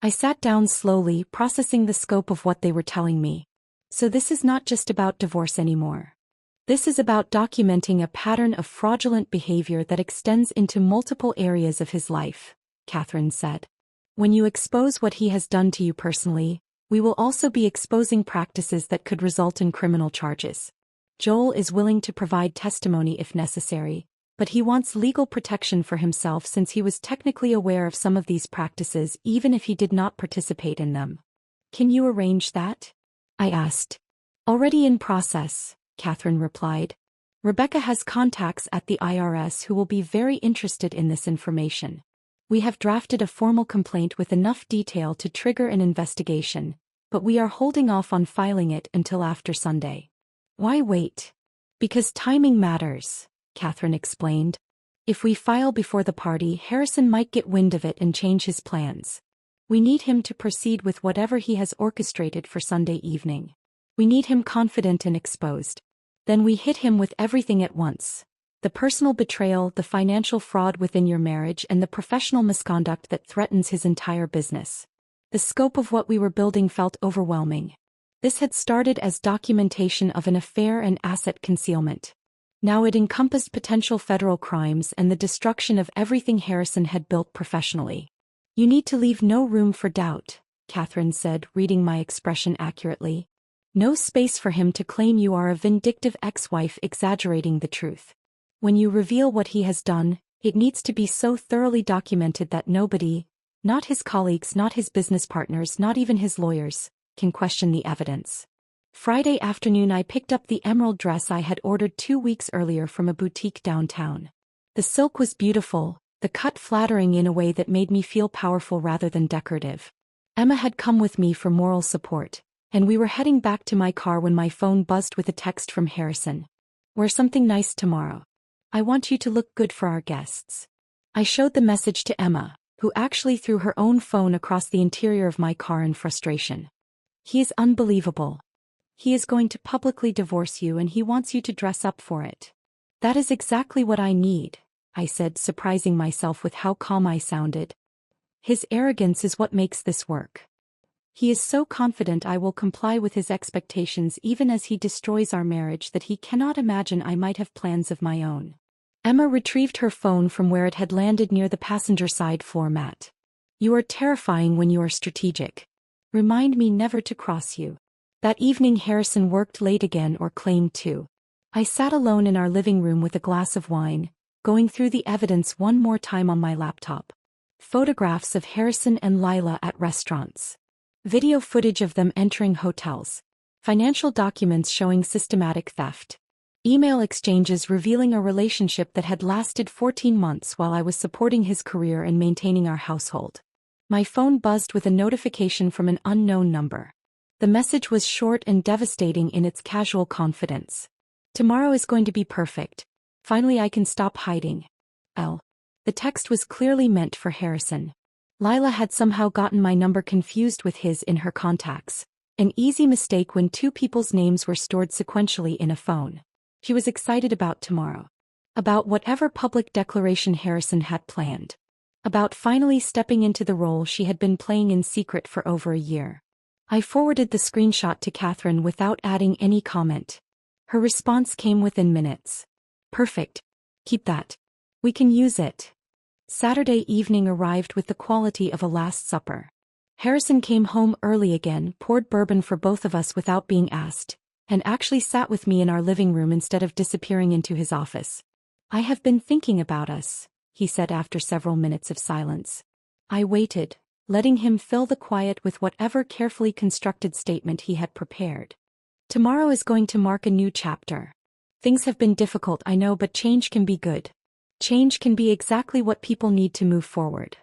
I sat down slowly, processing the scope of what they were telling me. So this is not just about divorce anymore. This is about documenting a pattern of fraudulent behavior that extends into multiple areas of his life, Catherine said. "When you expose what he has done to you personally, we will also be exposing practices that could result in criminal charges. Joel is willing to provide testimony if necessary, but he wants legal protection for himself since he was technically aware of some of these practices even if he did not participate in them." "Can you arrange that?" I asked. "Already in process," Catherine replied. "Rebecca has contacts at the IRS who will be very interested in this information. We have drafted a formal complaint with enough detail to trigger an investigation, but we are holding off on filing it until after Sunday." "Why wait?" "Because timing matters," Catherine explained. "If we file before the party, Harrison might get wind of it and change his plans. We need him to proceed with whatever he has orchestrated for Sunday evening. We need him confident and exposed. Then we hit him with everything at once. The personal betrayal, the financial fraud within your marriage, and the professional misconduct that threatens his entire business." The scope of what we were building felt overwhelming. This had started as documentation of an affair and asset concealment. Now it encompassed potential federal crimes and the destruction of everything Harrison had built professionally. "You need to leave no room for doubt," Catherine said, reading my expression accurately. "No space for him to claim you are a vindictive ex-wife exaggerating the truth. When you reveal what he has done, it needs to be so thoroughly documented that nobody, not his colleagues, not his business partners, not even his lawyers, can question the evidence." Friday afternoon I picked up the emerald dress I had ordered 2 weeks earlier from a boutique downtown. The silk was beautiful, the cut flattering in a way that made me feel powerful rather than decorative. Emma had come with me for moral support, and we were heading back to my car when my phone buzzed with a text from Harrison. "Wear something nice tomorrow. I want you to look good for our guests." I showed the message to Emma, who actually threw her own phone across the interior of my car in frustration. "He is unbelievable. He is going to publicly divorce you and he wants you to dress up for it." "That is exactly what I need," I said, surprising myself with how calm I sounded. "His arrogance is what makes this work. He is so confident I will comply with his expectations even as he destroys our marriage that he cannot imagine I might have plans of my own." Emma retrieved her phone from where it had landed near the passenger side floor mat. "You are terrifying when you are strategic. Remind me never to cross you." That evening Harrison worked late again, or claimed to. I sat alone in our living room with a glass of wine, going through the evidence one more time on my laptop. Photographs of Harrison and Lila at restaurants. Video footage of them entering hotels. Financial documents showing systematic theft. Email exchanges revealing a relationship that had lasted 14 months while I was supporting his career and maintaining our household. My phone buzzed with a notification from an unknown number. The message was short and devastating in its casual confidence. "Tomorrow is going to be perfect. Finally I can stop hiding. L." The text was clearly meant for Harrison. Lila had somehow gotten my number confused with his in her contacts. An easy mistake when two people's names were stored sequentially in a phone. She was excited about tomorrow. About whatever public declaration Harrison had planned. About finally stepping into the role she had been playing in secret for over a year. I forwarded the screenshot to Catherine without adding any comment. Her response came within minutes. "Perfect. Keep that. We can use it." Saturday evening arrived with the quality of a Last Supper. Harrison came home early again, poured bourbon for both of us without being asked, and actually sat with me in our living room instead of disappearing into his office. "I have been thinking about us," he said after several minutes of silence. I waited, letting him fill the quiet with whatever carefully constructed statement he had prepared. "Tomorrow is going to mark a new chapter. Things have been difficult, I know, but change can be good. Change can be exactly what people need to move forward."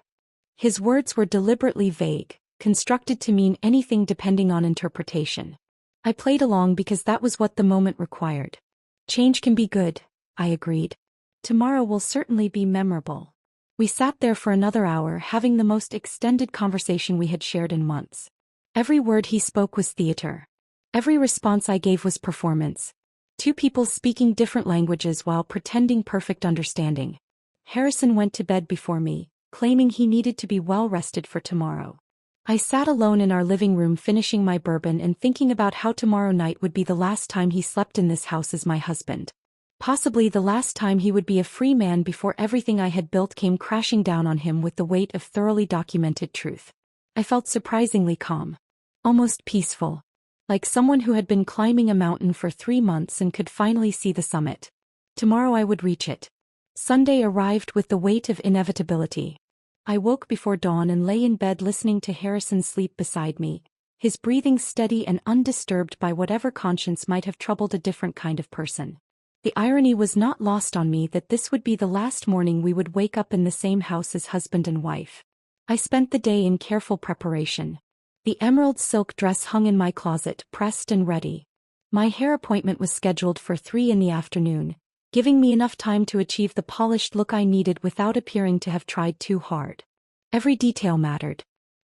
His words were deliberately vague, constructed to mean anything depending on interpretation. I played along because that was what the moment required. "Change can be good," I agreed. "Tomorrow will certainly be memorable." We sat there for another hour, having the most extended conversation we had shared in months. Every word he spoke was theater. Every response I gave was performance. Two people speaking different languages while pretending perfect understanding. Harrison went to bed before me, claiming he needed to be well rested for tomorrow. I sat alone in our living room finishing my bourbon and thinking about how tomorrow night would be the last time he slept in this house as my husband. Possibly the last time he would be a free man before everything I had built came crashing down on him with the weight of thoroughly documented truth. I felt surprisingly calm. Almost peaceful. Like someone who had been climbing a mountain for 3 months and could finally see the summit. Tomorrow I would reach it. Sunday arrived with the weight of inevitability. I woke before dawn and lay in bed listening to Harrison sleep beside me, his breathing steady and undisturbed by whatever conscience might have troubled a different kind of person. The irony was not lost on me that this would be the last morning we would wake up in the same house as husband and wife. I spent the day in careful preparation. The emerald silk dress hung in my closet, pressed and ready. My hair appointment was scheduled for 3 in the afternoon, giving me enough time to achieve the polished look I needed without appearing to have tried too hard. Every detail mattered.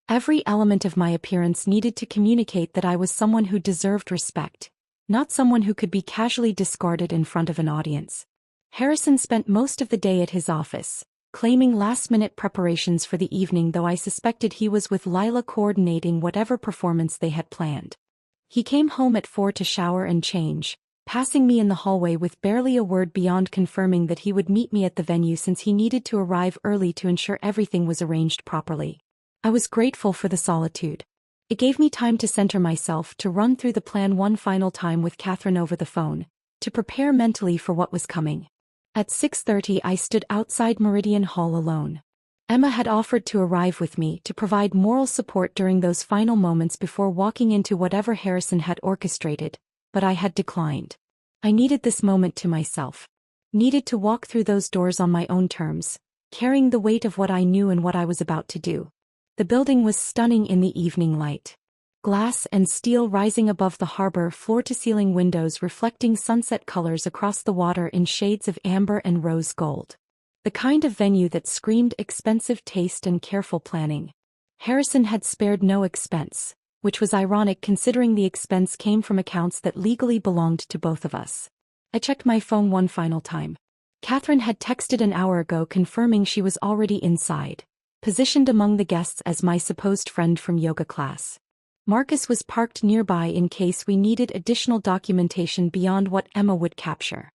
Every element of my appearance needed to communicate that I was someone who deserved respect, not someone who could be casually discarded in front of an audience. Harrison spent most of the day at his office, claiming last-minute preparations for the evening, though I suspected he was with Lila coordinating whatever performance they had planned. He came home at 4 to shower and change, passing me in the hallway with barely a word beyond confirming that he would meet me at the venue since he needed to arrive early to ensure everything was arranged properly. I was grateful for the solitude. It gave me time to center myself, to run through the plan one final time with Catherine over the phone, to prepare mentally for what was coming. At 6:30 I stood outside Meridian Hall alone. Emma had offered to arrive with me to provide moral support during those final moments before walking into whatever Harrison had orchestrated, but I had declined. I needed this moment to myself. Needed to walk through those doors on my own terms, carrying the weight of what I knew and what I was about to do. The building was stunning in the evening light. Glass and steel rising above the harbor, floor-to-ceiling windows reflecting sunset colors across the water in shades of amber and rose gold. The kind of venue that screamed expensive taste and careful planning. Harrison had spared no expense, which was ironic considering the expense came from accounts that legally belonged to both of us. I checked my phone one final time. Catherine had texted an hour ago confirming she was already inside, positioned among the guests as my supposed friend from yoga class. Marcus was parked nearby in case we needed additional documentation beyond what Emma would capture.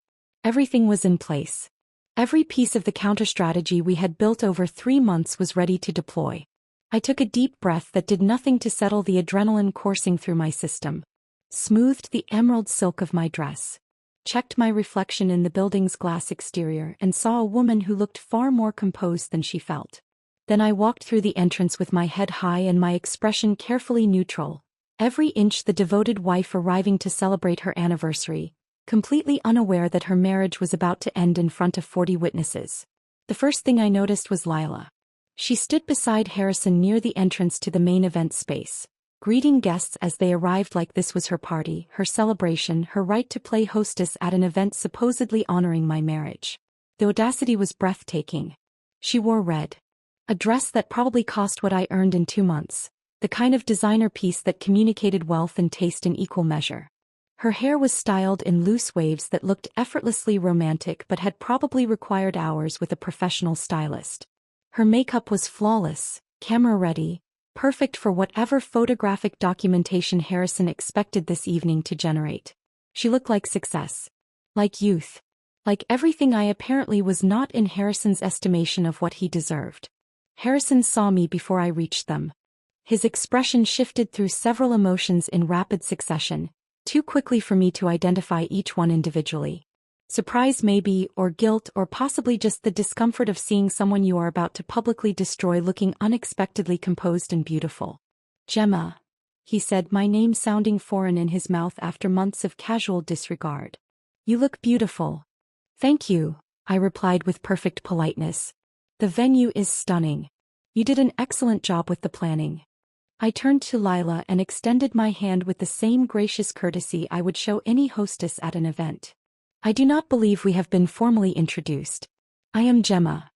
Everything was in place. Every piece of the counter-strategy we had built over 3 months was ready to deploy. I took a deep breath that did nothing to settle the adrenaline coursing through my system. Smoothed the emerald silk of my dress. Checked my reflection in the building's glass exterior and saw a woman who looked far more composed than she felt. Then I walked through the entrance with my head high and my expression carefully neutral, every inch the devoted wife arriving to celebrate her anniversary, completely unaware that her marriage was about to end in front of 40 witnesses. The first thing I noticed was Lila. She stood beside Harrison near the entrance to the main event space, greeting guests as they arrived like this was her party, her celebration, her right to play hostess at an event supposedly honoring my marriage. The audacity was breathtaking. She wore red. A dress that probably cost what I earned in 2 months, the kind of designer piece that communicated wealth and taste in equal measure. Her hair was styled in loose waves that looked effortlessly romantic but had probably required hours with a professional stylist. Her makeup was flawless, camera-ready, perfect for whatever photographic documentation Harrison expected this evening to generate. She looked like success. Like youth. Like everything I apparently was not in Harrison's estimation of what he deserved. Harrison saw me before I reached them. His expression shifted through several emotions in rapid succession, too quickly for me to identify each one individually. Surprise maybe, or guilt, or possibly just the discomfort of seeing someone you are about to publicly destroy looking unexpectedly composed and beautiful. "Gemma," he said, my name sounding foreign in his mouth after months of casual disregard. "You look beautiful." "Thank you," I replied with perfect politeness. "The venue is stunning. You did an excellent job with the planning." I turned to Lila and extended my hand with the same gracious courtesy I would show any hostess at an event. "I do not believe we have been formally introduced. I am Gemma."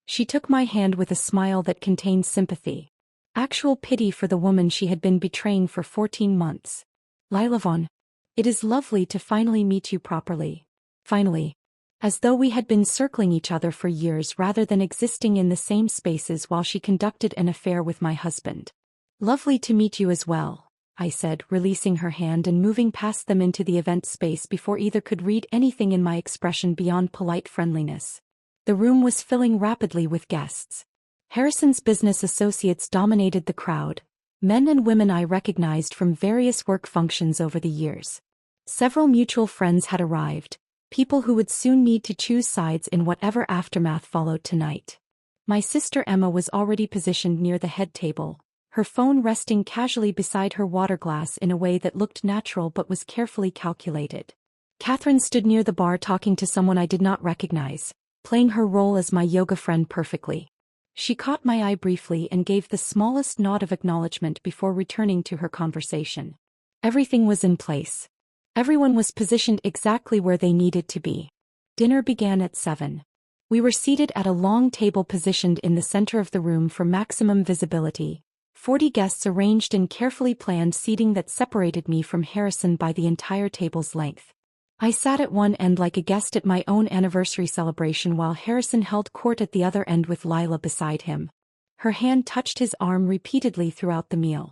She took my hand with a smile that contained sympathy. Actual pity for the woman she had been betraying for 14 months. "Lila Vaughn. It is lovely to finally meet you properly." Finally. As though we had been circling each other for years rather than existing in the same spaces while she conducted an affair with my husband. "Lovely to meet you as well," I said, releasing her hand and moving past them into the event space before either could read anything in my expression beyond polite friendliness. The room was filling rapidly with guests. Harrison's business associates dominated the crowd, men and women I recognized from various work functions over the years. Several mutual friends had arrived. People who would soon need to choose sides in whatever aftermath followed tonight. My sister Emma was already positioned near the head table, her phone resting casually beside her water glass in a way that looked natural but was carefully calculated. Catherine stood near the bar talking to someone I did not recognize, playing her role as my yoga friend perfectly. She caught my eye briefly and gave the smallest nod of acknowledgement before returning to her conversation. Everything was in place. Everyone was positioned exactly where they needed to be. Dinner began at 7. We were seated at a long table positioned in the center of the room for maximum visibility. 40 guests arranged in carefully planned seating that separated me from Harrison by the entire table's length. I sat at one end like a guest at my own anniversary celebration while Harrison held court at the other end with Lila beside him. Her hand touched his arm repeatedly throughout the meal.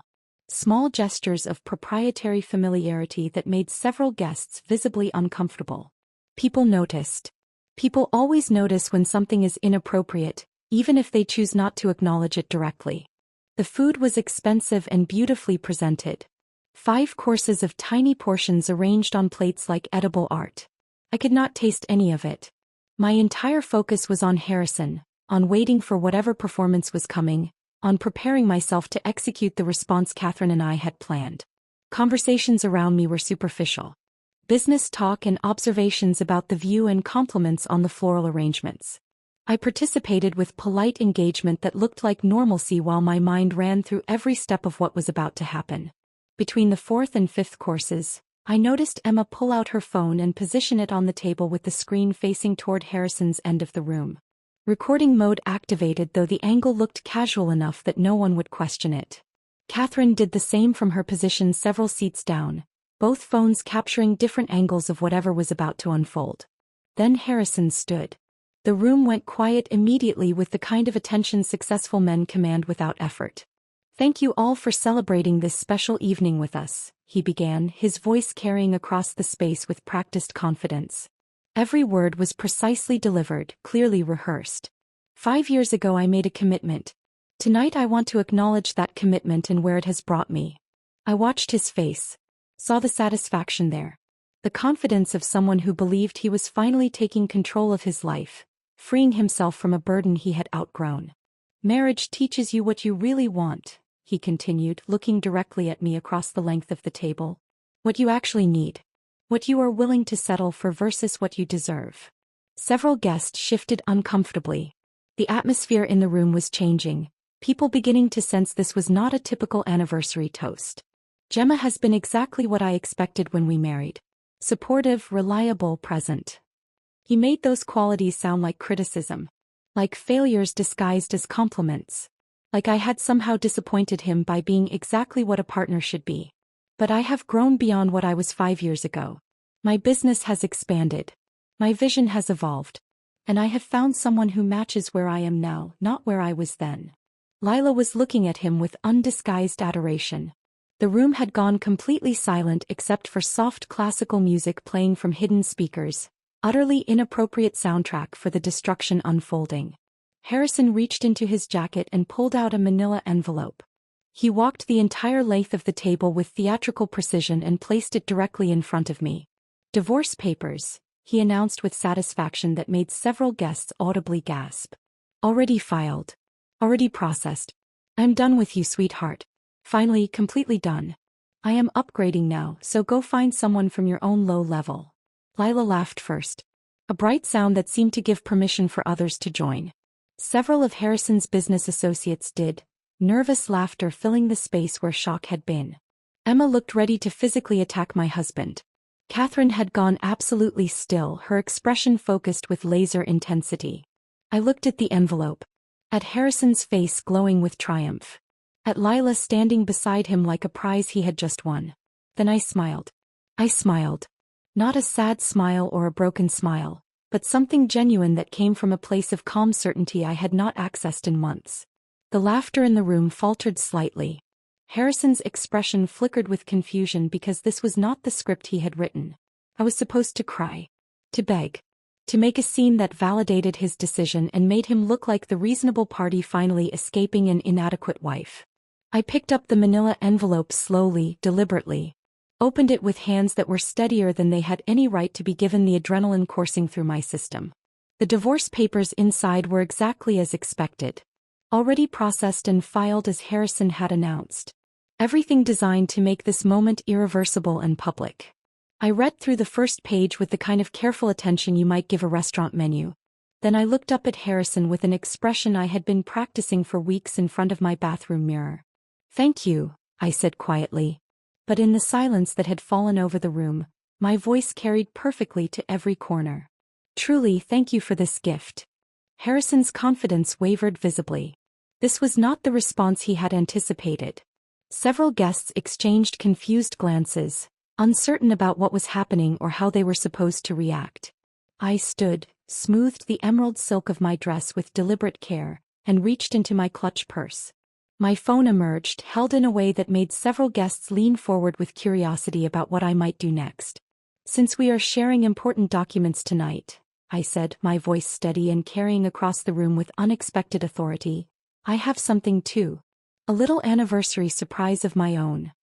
Small gestures of proprietary familiarity that made several guests visibly uncomfortable. People noticed. People always notice when something is inappropriate, even if they choose not to acknowledge it directly. The food was expensive and beautifully presented. 5 courses of tiny portions arranged on plates like edible art. I could not taste any of it. My entire focus was on Harrison, on waiting for whatever performance was coming, on preparing myself to execute the response Catherine and I had planned. Conversations around me were superficial. Business talk and observations about the view and compliments on the floral arrangements. I participated with polite engagement that looked like normalcy while my mind ran through every step of what was about to happen. Between the fourth and fifth courses, I noticed Emma pull out her phone and position it on the table with the screen facing toward Harrison's end of the room. Recording mode activated, though the angle looked casual enough that no one would question it. Catherine did the same from her position several seats down, both phones capturing different angles of whatever was about to unfold. Then Harrison stood. The room went quiet immediately with the kind of attention successful men command without effort. "Thank you all for celebrating this special evening with us," he began, his voice carrying across the space with practiced confidence. Every word was precisely delivered, clearly rehearsed. 5 years ago I made a commitment. Tonight I want to acknowledge that commitment and where it has brought me. I watched his face. Saw the satisfaction there. The confidence of someone who believed he was finally taking control of his life, freeing himself from a burden he had outgrown. "Marriage teaches you what you really want," he continued, looking directly at me across the length of the table. "What you actually need. What you are willing to settle for versus what you deserve." Several guests shifted uncomfortably. The atmosphere in the room was changing, people beginning to sense this was not a typical anniversary toast. Gemma has been exactly what I expected when we married. Supportive, reliable, present. He made those qualities sound like criticism. Like failures disguised as compliments. Like I had somehow disappointed him by being exactly what a partner should be. But I have grown beyond what I was 5 years ago. My business has expanded. My vision has evolved. And I have found someone who matches where I am now, not where I was then. Lila was looking at him with undisguised adoration. The room had gone completely silent except for soft classical music playing from hidden speakers, utterly inappropriate soundtrack for the destruction unfolding. Harrison reached into his jacket and pulled out a manila envelope. He walked the entire length of the table with theatrical precision and placed it directly in front of me. "Divorce papers," he announced with satisfaction that made several guests audibly gasp. "Already filed. Already processed. I'm done with you, sweetheart. Finally, completely done. I am upgrading now, so go find someone from your own low level." Lila laughed first. A bright sound that seemed to give permission for others to join. Several of Harrison's business associates did, nervous laughter filling the space where shock had been. Emma looked ready to physically attack my husband. Catherine had gone absolutely still, her expression focused with laser intensity. I looked at the envelope. At Harrison's face glowing with triumph. At Lila standing beside him like a prize he had just won. Then I smiled. I smiled. Not a sad smile or a broken smile, but something genuine that came from a place of calm certainty I had not accessed in months. The laughter in the room faltered slightly. Harrison's expression flickered with confusion because this was not the script he had written. I was supposed to cry. To beg. To make a scene that validated his decision and made him look like the reasonable party finally escaping an inadequate wife. I picked up the manila envelope slowly, deliberately. Opened it with hands that were steadier than they had any right to be given the adrenaline coursing through my system. The divorce papers inside were exactly as expected. Already processed and filed as Harrison had announced. Everything designed to make this moment irreversible and public. I read through the first page with the kind of careful attention you might give a restaurant menu. Then I looked up at Harrison with an expression I had been practicing for weeks in front of my bathroom mirror. "Thank you," I said quietly. But in the silence that had fallen over the room, my voice carried perfectly to every corner. "Truly, thank you for this gift." Harrison's confidence wavered visibly. This was not the response he had anticipated. Several guests exchanged confused glances, uncertain about what was happening or how they were supposed to react. I stood, smoothed the emerald silk of my dress with deliberate care, and reached into my clutch purse. My phone emerged, held in a way that made several guests lean forward with curiosity about what I might do next. "Since we are sharing important documents tonight," I said, my voice steady and carrying across the room with unexpected authority, "I have something too. A little anniversary surprise of my own."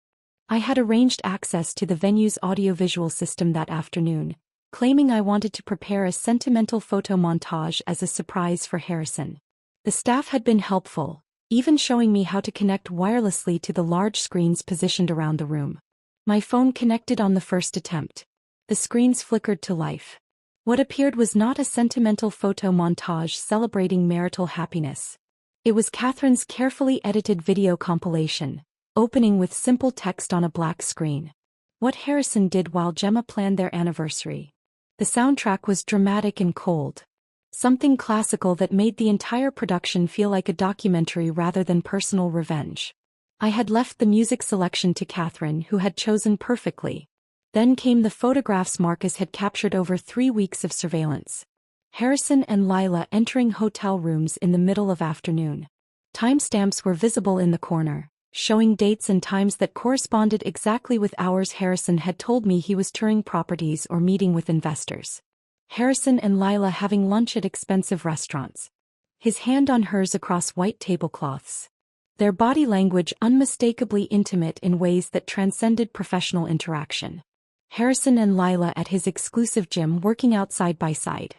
I had arranged access to the venue's audiovisual system that afternoon, claiming I wanted to prepare a sentimental photo montage as a surprise for Harrison. The staff had been helpful, even showing me how to connect wirelessly to the large screens positioned around the room. My phone connected on the first attempt. The screens flickered to life. What appeared was not a sentimental photo montage celebrating marital happiness. It was Catherine's carefully edited video compilation, opening with simple text on a black screen. What Harrison did while Gemma planned their anniversary. The soundtrack was dramatic and cold. Something classical that made the entire production feel like a documentary rather than personal revenge. I had left the music selection to Catherine, who had chosen perfectly. Then came the photographs Marcus had captured over 3 weeks of surveillance. Harrison and Lila entering hotel rooms in the middle of afternoon. Timestamps were visible in the corner, showing dates and times that corresponded exactly with hours Harrison had told me he was touring properties or meeting with investors. Harrison and Lila having lunch at expensive restaurants. His hand on hers across white tablecloths. Their body language unmistakably intimate in ways that transcended professional interaction. Harrison and Lila at his exclusive gym working out side by side.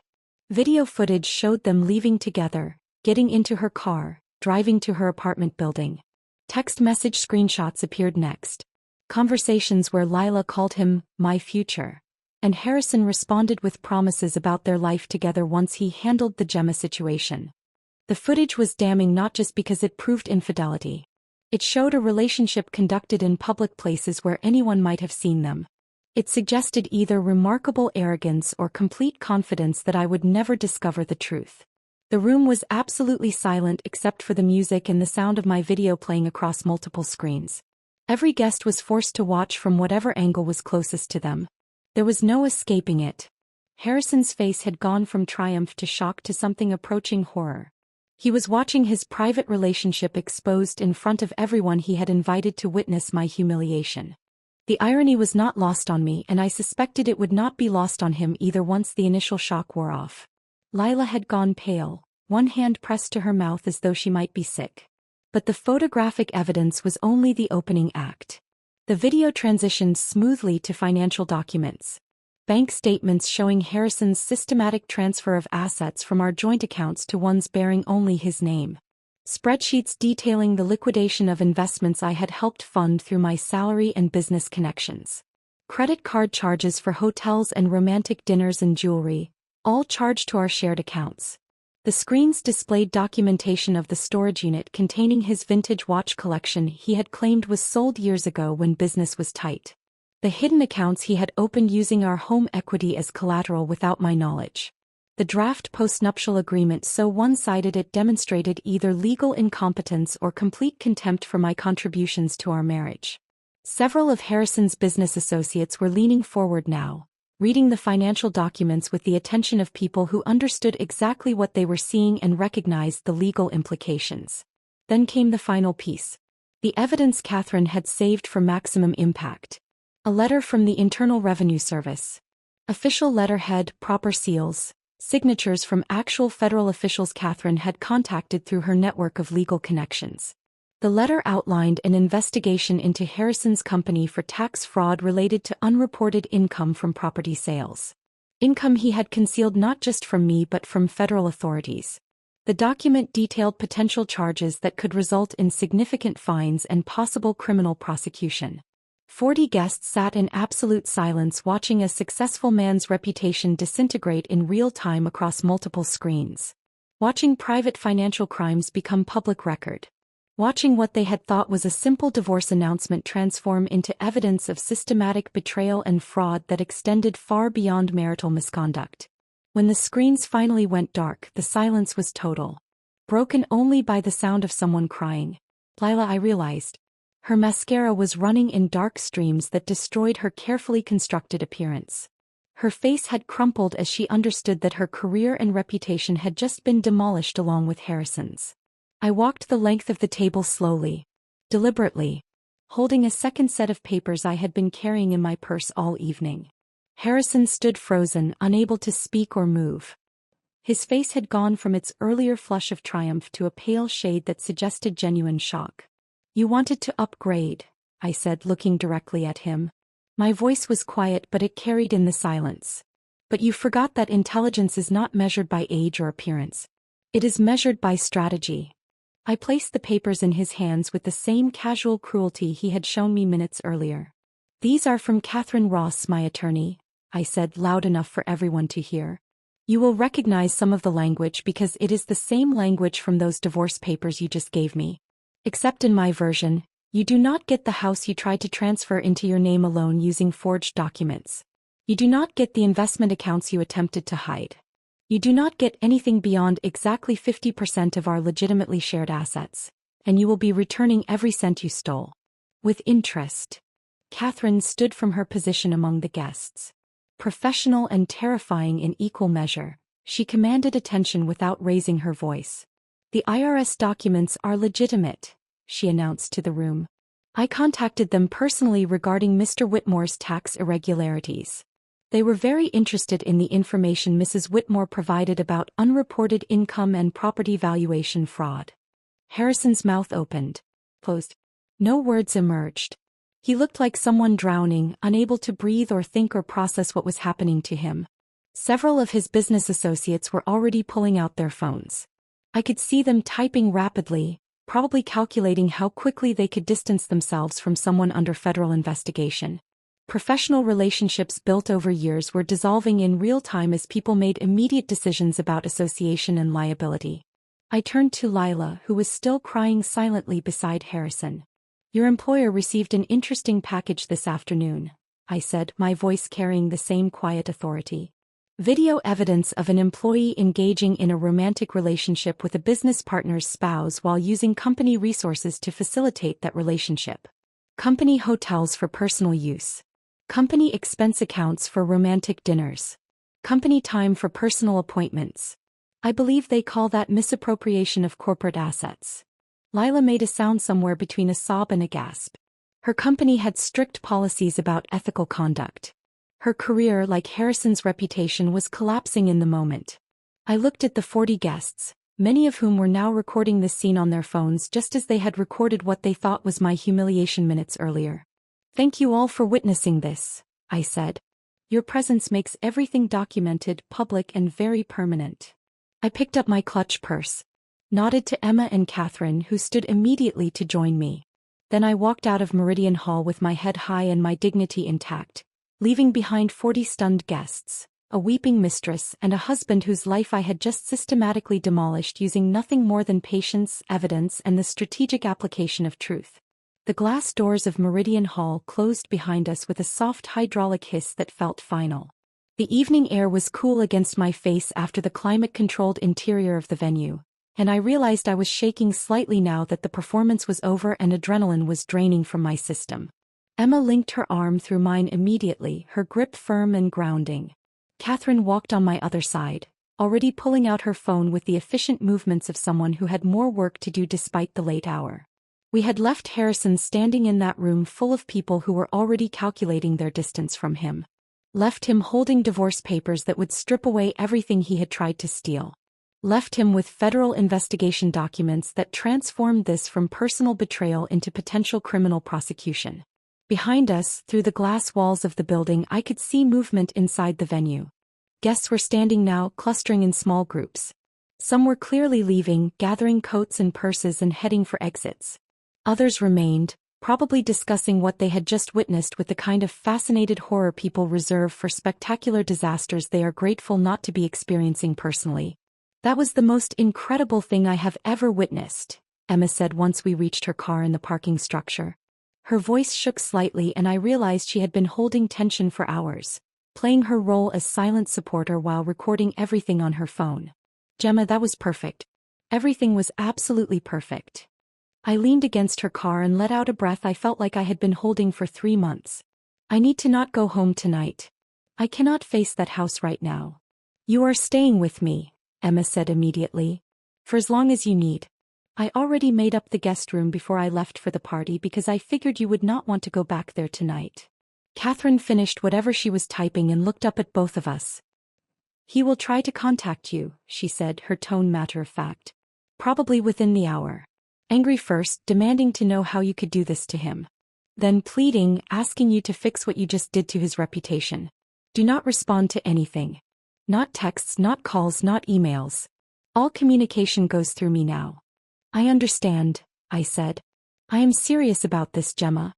Video footage showed them leaving together, getting into her car, driving to her apartment building. Text message screenshots appeared next. Conversations where Lila called him, "my future." And Harrison responded with promises about their life together once he handled the Gemma situation. The footage was damning not just because it proved infidelity. It showed a relationship conducted in public places where anyone might have seen them. It suggested either remarkable arrogance or complete confidence that I would never discover the truth. The room was absolutely silent except for the music and the sound of my video playing across multiple screens. Every guest was forced to watch from whatever angle was closest to them. There was no escaping it. Harrison's face had gone from triumph to shock to something approaching horror. He was watching his private relationship exposed in front of everyone he had invited to witness my humiliation. The irony was not lost on me, and I suspected it would not be lost on him either once the initial shock wore off. Lila had gone pale, one hand pressed to her mouth as though she might be sick. But the photographic evidence was only the opening act. The video transitioned smoothly to financial documents. Bank statements showing Harrison's systematic transfer of assets from our joint accounts to ones bearing only his name. Spreadsheets detailing the liquidation of investments I had helped fund through my salary and business connections. Credit card charges for hotels and romantic dinners and jewelry, all charged to our shared accounts. The screens displayed documentation of the storage unit containing his vintage watch collection he had claimed was sold years ago when business was tight. The hidden accounts he had opened using our home equity as collateral without my knowledge. The draft postnuptial agreement so one-sided it demonstrated either legal incompetence or complete contempt for my contributions to our marriage. Several of Harrison's business associates were leaning forward now, reading the financial documents with the attention of people who understood exactly what they were seeing and recognized the legal implications. Then came the final piece. The evidence Catherine had saved for maximum impact. A letter from the Internal Revenue Service. Official letterhead, proper seals, signatures from actual federal officials Catherine had contacted through her network of legal connections. The letter outlined an investigation into Harrison's company for tax fraud related to unreported income from property sales. Income he had concealed not just from me but from federal authorities. The document detailed potential charges that could result in significant fines and possible criminal prosecution. 40 guests sat in absolute silence watching a successful man's reputation disintegrate in real time across multiple screens. Watching private financial crimes become public record. Watching what they had thought was a simple divorce announcement transform into evidence of systematic betrayal and fraud that extended far beyond marital misconduct. When the screens finally went dark, the silence was total. Broken only by the sound of someone crying. Lila, I realized. Her mascara was running in dark streams that destroyed her carefully constructed appearance. Her face had crumpled as she understood that her career and reputation had just been demolished along with Harrison's. I walked the length of the table slowly, deliberately, holding a second set of papers I had been carrying in my purse all evening. Harrison stood frozen, unable to speak or move. His face had gone from its earlier flush of triumph to a pale shade that suggested genuine shock. "You wanted to upgrade," I said, looking directly at him. My voice was quiet but it carried in the silence. "But you forgot that intelligence is not measured by age or appearance. It is measured by strategy." I placed the papers in his hands with the same casual cruelty he had shown me minutes earlier. "These are from Catherine Ross, my attorney. I said loud enough for everyone to hear. You will recognize some of the language because it is the same language from those divorce papers you just gave me. Except in my version, you do not get the house you tried to transfer into your name alone using forged documents. You do not get the investment accounts you attempted to hide. You do not get anything beyond exactly 50% of our legitimately shared assets, and you will be returning every cent you stole. With interest. Catherine stood from her position among the guests. Professional and terrifying in equal measure, she commanded attention without raising her voice. The IRS documents are legitimate, she announced to the room. I contacted them personally regarding Mr. Whitmore's tax irregularities. They were very interested in the information Mrs. Whitmore provided about unreported income and property valuation fraud. Harrison's mouth opened, closed. No words emerged. He looked like someone drowning, unable to breathe or think or process what was happening to him. Several of his business associates were already pulling out their phones. I could see them typing rapidly, probably calculating how quickly they could distance themselves from someone under federal investigation. Professional relationships built over years were dissolving in real time as people made immediate decisions about association and liability. I turned to Lila, who was still crying silently beside Harrison. Your employer received an interesting package this afternoon, I said, my voice carrying the same quiet authority. Video evidence of an employee engaging in a romantic relationship with a business partner's spouse while using company resources to facilitate that relationship. Company hotels for personal use. Company expense accounts for romantic dinners. Company time for personal appointments. I believe they call that misappropriation of corporate assets. Lila made a sound somewhere between a sob and a gasp. Her company had strict policies about ethical conduct. Her career, like Harrison's reputation, was collapsing in the moment. I looked at the 40 guests, many of whom were now recording this scene on their phones just as they had recorded what they thought was my humiliation minutes earlier. Thank you all for witnessing this, I said. Your presence makes everything documented, public, and very permanent. I picked up my clutch purse, nodded to Emma and Catherine, who stood immediately to join me. Then I walked out of Meridian Hall with my head high and my dignity intact, leaving behind 40 stunned guests, a weeping mistress, and a husband whose life I had just systematically demolished using nothing more than patience, evidence, and the strategic application of truth. The glass doors of Meridian Hall closed behind us with a soft hydraulic hiss that felt final. The evening air was cool against my face after the climate-controlled interior of the venue, and I realized I was shaking slightly now that the performance was over and adrenaline was draining from my system. Emma linked her arm through mine immediately, her grip firm and grounding. Catherine walked on my other side, already pulling out her phone with the efficient movements of someone who had more work to do despite the late hour. We had left Harrison standing in that room full of people who were already calculating their distance from him. Left him holding divorce papers that would strip away everything he had tried to steal. Left him with federal investigation documents that transformed this from personal betrayal into potential criminal prosecution. Behind us, through the glass walls of the building, I could see movement inside the venue. Guests were standing now, clustering in small groups. Some were clearly leaving, gathering coats and purses and heading for exits. Others remained, probably discussing what they had just witnessed with the kind of fascinated horror people reserve for spectacular disasters they are grateful not to be experiencing personally. That was the most incredible thing I have ever witnessed, Emma said once we reached her car in the parking structure. Her voice shook slightly and I realized she had been holding tension for hours, playing her role as silent supporter while recording everything on her phone. Gemma, that was perfect. Everything was absolutely perfect. I leaned against her car and let out a breath I felt like I had been holding for 3 months. I need to not go home tonight. I cannot face that house right now. You are staying with me, Emma said immediately. For as long as you need. I already made up the guest room before I left for the party because I figured you would not want to go back there tonight. Catherine finished whatever she was typing and looked up at both of us. He will try to contact you, she said, her tone matter-of-fact. Probably within the hour. Angry first, demanding to know how you could do this to him. Then pleading, asking you to fix what you just did to his reputation. Do not respond to anything. Not texts, not calls, not emails. All communication goes through me now. I understand, I said. I am serious about this, Gemma.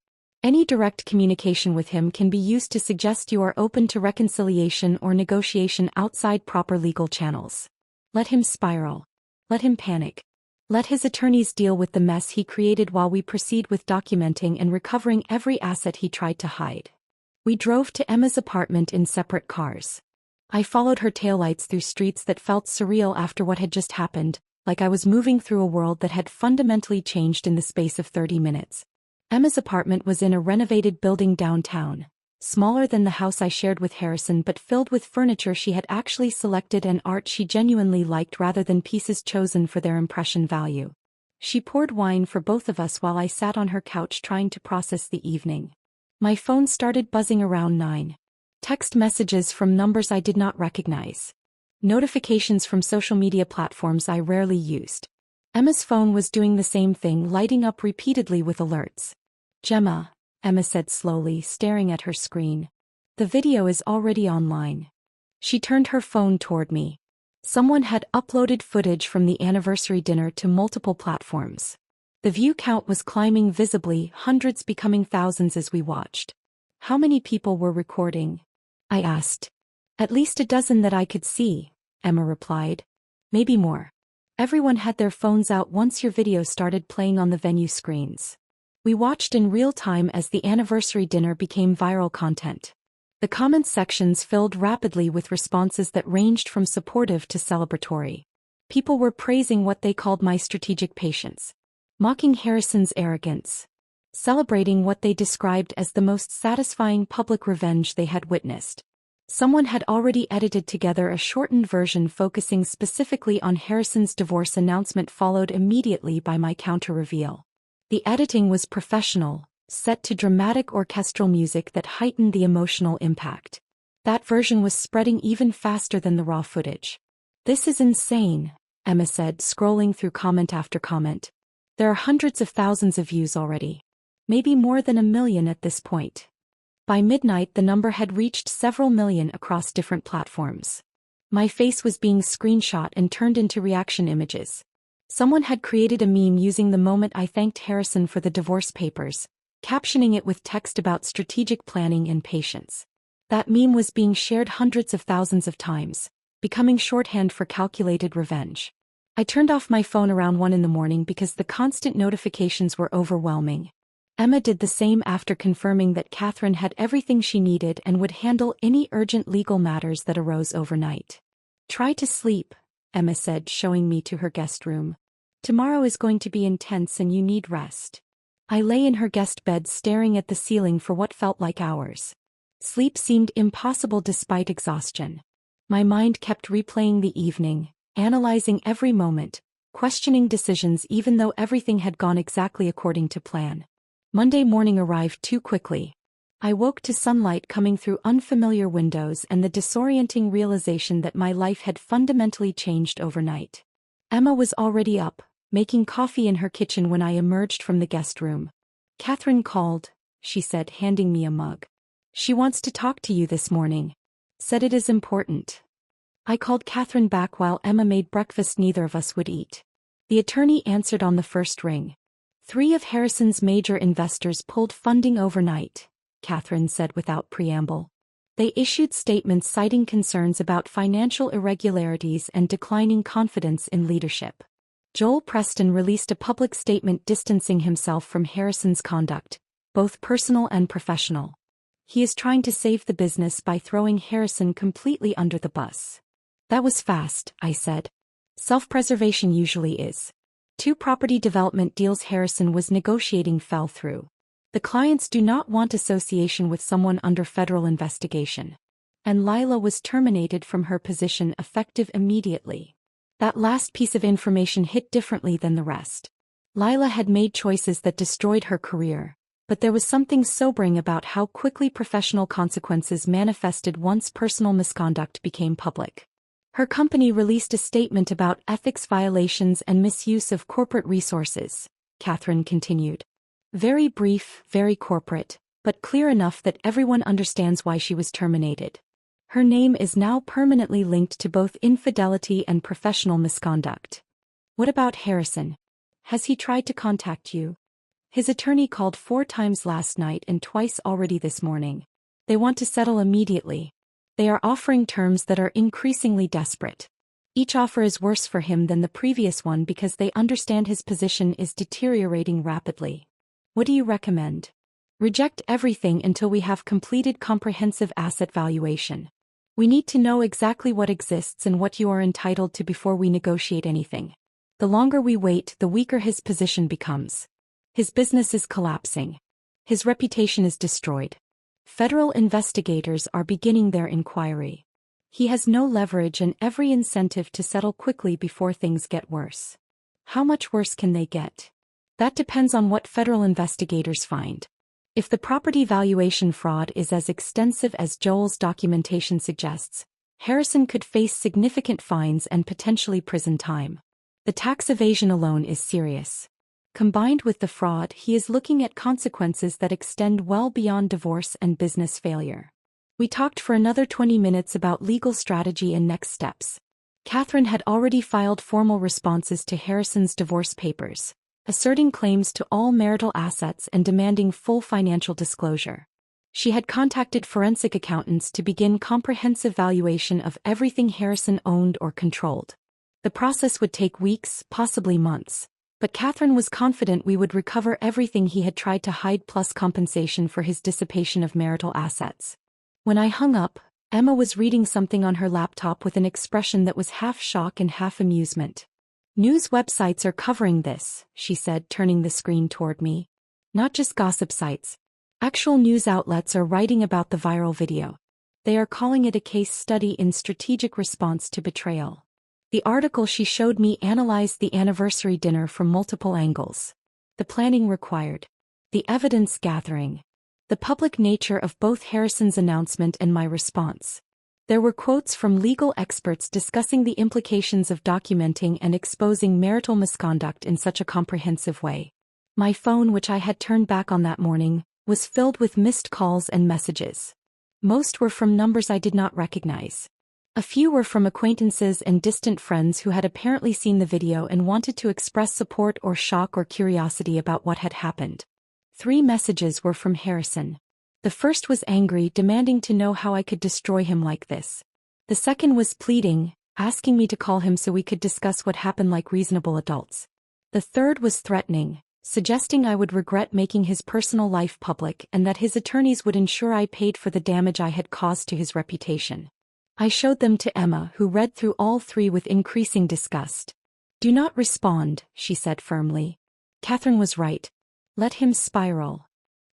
Any direct communication with him can be used to suggest you are open to reconciliation or negotiation outside proper legal channels. Let him spiral. Let him panic. Let his attorneys deal with the mess he created while we proceed with documenting and recovering every asset he tried to hide. We drove to Emma's apartment in separate cars. I followed her taillights through streets that felt surreal after what had just happened, like I was moving through a world that had fundamentally changed in the space of 30 minutes. Emma's apartment was in a renovated building downtown, smaller than the house I shared with Harrison but filled with furniture she had actually selected and art she genuinely liked rather than pieces chosen for their impression value. She poured wine for both of us while I sat on her couch trying to process the evening. My phone started buzzing around 9. Text messages from numbers I did not recognize. Notifications from social media platforms I rarely used. Emma's phone was doing the same thing, lighting up repeatedly with alerts. "Gemma," Emma said slowly, staring at her screen. "The video is already online." She turned her phone toward me. Someone had uploaded footage from the anniversary dinner to multiple platforms. The view count was climbing visibly, hundreds becoming thousands as we watched. "How many people were recording?" I asked. "At least a dozen that I could see," Emma replied. "Maybe more. Everyone had their phones out once your video started playing on the venue screens." We watched in real time as the anniversary dinner became viral content. The comments sections filled rapidly with responses that ranged from supportive to celebratory. People were praising what they called my strategic patience, mocking Harrison's arrogance, celebrating what they described as the most satisfying public revenge they had witnessed. Someone had already edited together a shortened version focusing specifically on Harrison's divorce announcement, followed immediately by my counter-reveal. The editing was professional, set to dramatic orchestral music that heightened the emotional impact. That version was spreading even faster than the raw footage. "This is insane," Emma said, scrolling through comment after comment. "There are hundreds of thousands of views already. Maybe more than 1 million at this point." By midnight the number had reached several million across different platforms. My face was being screenshot and turned into reaction images. Someone had created a meme using the moment I thanked Harrison for the divorce papers, captioning it with text about strategic planning and patience. That meme was being shared hundreds of thousands of times, becoming shorthand for calculated revenge. I turned off my phone around 1 a.m. because the constant notifications were overwhelming. Emma did the same after confirming that Catherine had everything she needed and would handle any urgent legal matters that arose overnight. "Try to sleep," Emma said, showing me to her guest room. "Tomorrow is going to be intense and you need rest." I lay in her guest bed staring at the ceiling for what felt like hours. Sleep seemed impossible despite exhaustion. My mind kept replaying the evening, analyzing every moment, questioning decisions even though everything had gone exactly according to plan. Monday morning arrived too quickly. I woke to sunlight coming through unfamiliar windows and the disorienting realization that my life had fundamentally changed overnight. Emma was already up, making coffee in her kitchen when I emerged from the guest room. "Catherine called," she said, handing me a mug. "She wants to talk to you this morning. Said it is important." I called Catherine back while Emma made breakfast neither of us would eat. The attorney answered on the first ring. 3 of Harrison's major investors pulled funding overnight, Catherine said without preamble. They issued statements citing concerns about financial irregularities and declining confidence in leadership. Joel Preston released a public statement distancing himself from Harrison's conduct, both personal and professional. He is trying to save the business by throwing Harrison completely under the bus. That was fast, I said. Self-preservation usually is. 2 property development deals Harrison was negotiating fell through. The clients do not want association with someone under federal investigation. And Lila was terminated from her position effective immediately. That last piece of information hit differently than the rest. Lila had made choices that destroyed her career, but there was something sobering about how quickly professional consequences manifested once personal misconduct became public. Her company released a statement about ethics violations and misuse of corporate resources, Catherine continued. Very brief, very corporate, but clear enough that everyone understands why she was terminated. Her name is now permanently linked to both infidelity and professional misconduct. What about Harrison? Has he tried to contact you? His attorney called 4 times last night and twice already this morning. They want to settle immediately. They are offering terms that are increasingly desperate. Each offer is worse for him than the previous one because they understand his position is deteriorating rapidly. What do you recommend? Reject everything until we have completed comprehensive asset valuation. We need to know exactly what exists and what you are entitled to before we negotiate anything. The longer we wait, the weaker his position becomes. His business is collapsing. His reputation is destroyed. Federal investigators are beginning their inquiry. He has no leverage and every incentive to settle quickly before things get worse. How much worse can they get? That depends on what federal investigators find. If the property valuation fraud is as extensive as Joel's documentation suggests, Harrison could face significant fines and potentially prison time. The tax evasion alone is serious. Combined with the fraud, he is looking at consequences that extend well beyond divorce and business failure. We talked for another 20 minutes about legal strategy and next steps. Catherine had already filed formal responses to Harrison's divorce papers, asserting claims to all marital assets and demanding full financial disclosure. She had contacted forensic accountants to begin comprehensive valuation of everything Harrison owned or controlled. The process would take weeks, possibly months, but Catherine was confident we would recover everything he had tried to hide plus compensation for his dissipation of marital assets. When I hung up, Emma was reading something on her laptop with an expression that was half shock and half amusement. News websites are covering this, she said, turning the screen toward me. Not just gossip sites. Actual news outlets are writing about the viral video. They are calling it a case study in strategic response to betrayal. The article she showed me analyzed the anniversary dinner from multiple angles. The planning required. The evidence gathering. The public nature of both Harrison's announcement and my response. There were quotes from legal experts discussing the implications of documenting and exposing marital misconduct in such a comprehensive way. My phone, which I had turned back on that morning, was filled with missed calls and messages. Most were from numbers I did not recognize. A few were from acquaintances and distant friends who had apparently seen the video and wanted to express support or shock or curiosity about what had happened. 3 messages were from Harrison. The first was angry, demanding to know how I could destroy him like this. The second was pleading, asking me to call him so we could discuss what happened like reasonable adults. The third was threatening, suggesting I would regret making his personal life public and that his attorneys would ensure I paid for the damage I had caused to his reputation. I showed them to Emma, who read through all 3 with increasing disgust. Do not respond, she said firmly. Catherine was right. Let him spiral.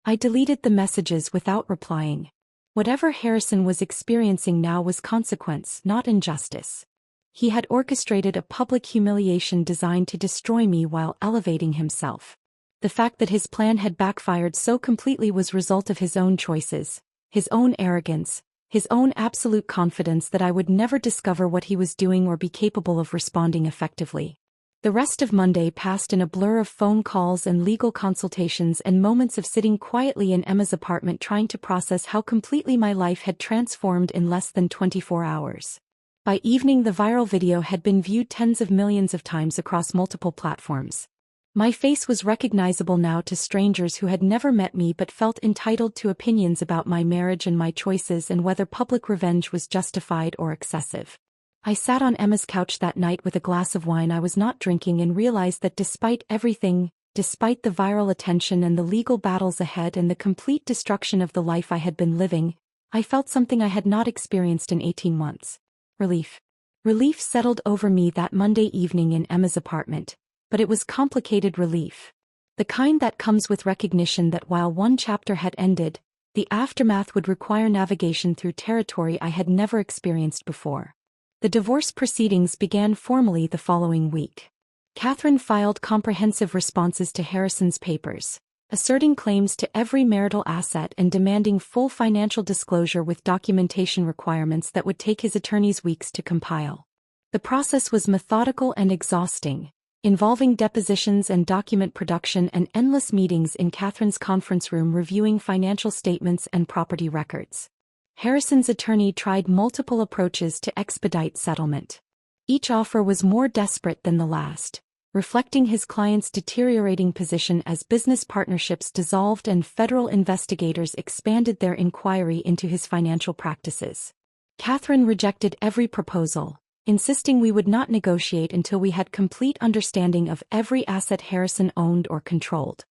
I deleted the messages without replying. Whatever Harrison was experiencing now was consequence, not injustice. He had orchestrated a public humiliation designed to destroy me while elevating himself. The fact that his plan had backfired so completely was result of his own choices, his own arrogance, his own absolute confidence that I would never discover what he was doing or be capable of responding effectively. The rest of Monday passed in a blur of phone calls and legal consultations and moments of sitting quietly in Emma's apartment trying to process how completely my life had transformed in less than 24 hours. By evening, the viral video had been viewed tens of millions of times across multiple platforms. My face was recognizable now to strangers who had never met me but felt entitled to opinions about my marriage and my choices and whether public revenge was justified or excessive. I sat on Emma's couch that night with a glass of wine I was not drinking and realized that despite everything, despite the viral attention and the legal battles ahead and the complete destruction of the life I had been living, I felt something I had not experienced in 18 months. Relief. Relief settled over me that Monday evening in Emma's apartment. But it was complicated relief. The kind that comes with recognition that while one chapter had ended, the aftermath would require navigation through territory I had never experienced before. The divorce proceedings began formally the following week. Catherine filed comprehensive responses to Harrison's papers, asserting claims to every marital asset and demanding full financial disclosure with documentation requirements that would take his attorneys weeks to compile. The process was methodical and exhausting, involving depositions and document production and endless meetings in Catherine's conference room reviewing financial statements and property records. Harrison's attorney tried multiple approaches to expedite settlement. Each offer was more desperate than the last, reflecting his client's deteriorating position as business partnerships dissolved and federal investigators expanded their inquiry into his financial practices. Catherine rejected every proposal, insisting we would not negotiate until we had complete understanding of every asset Harrison owned or controlled.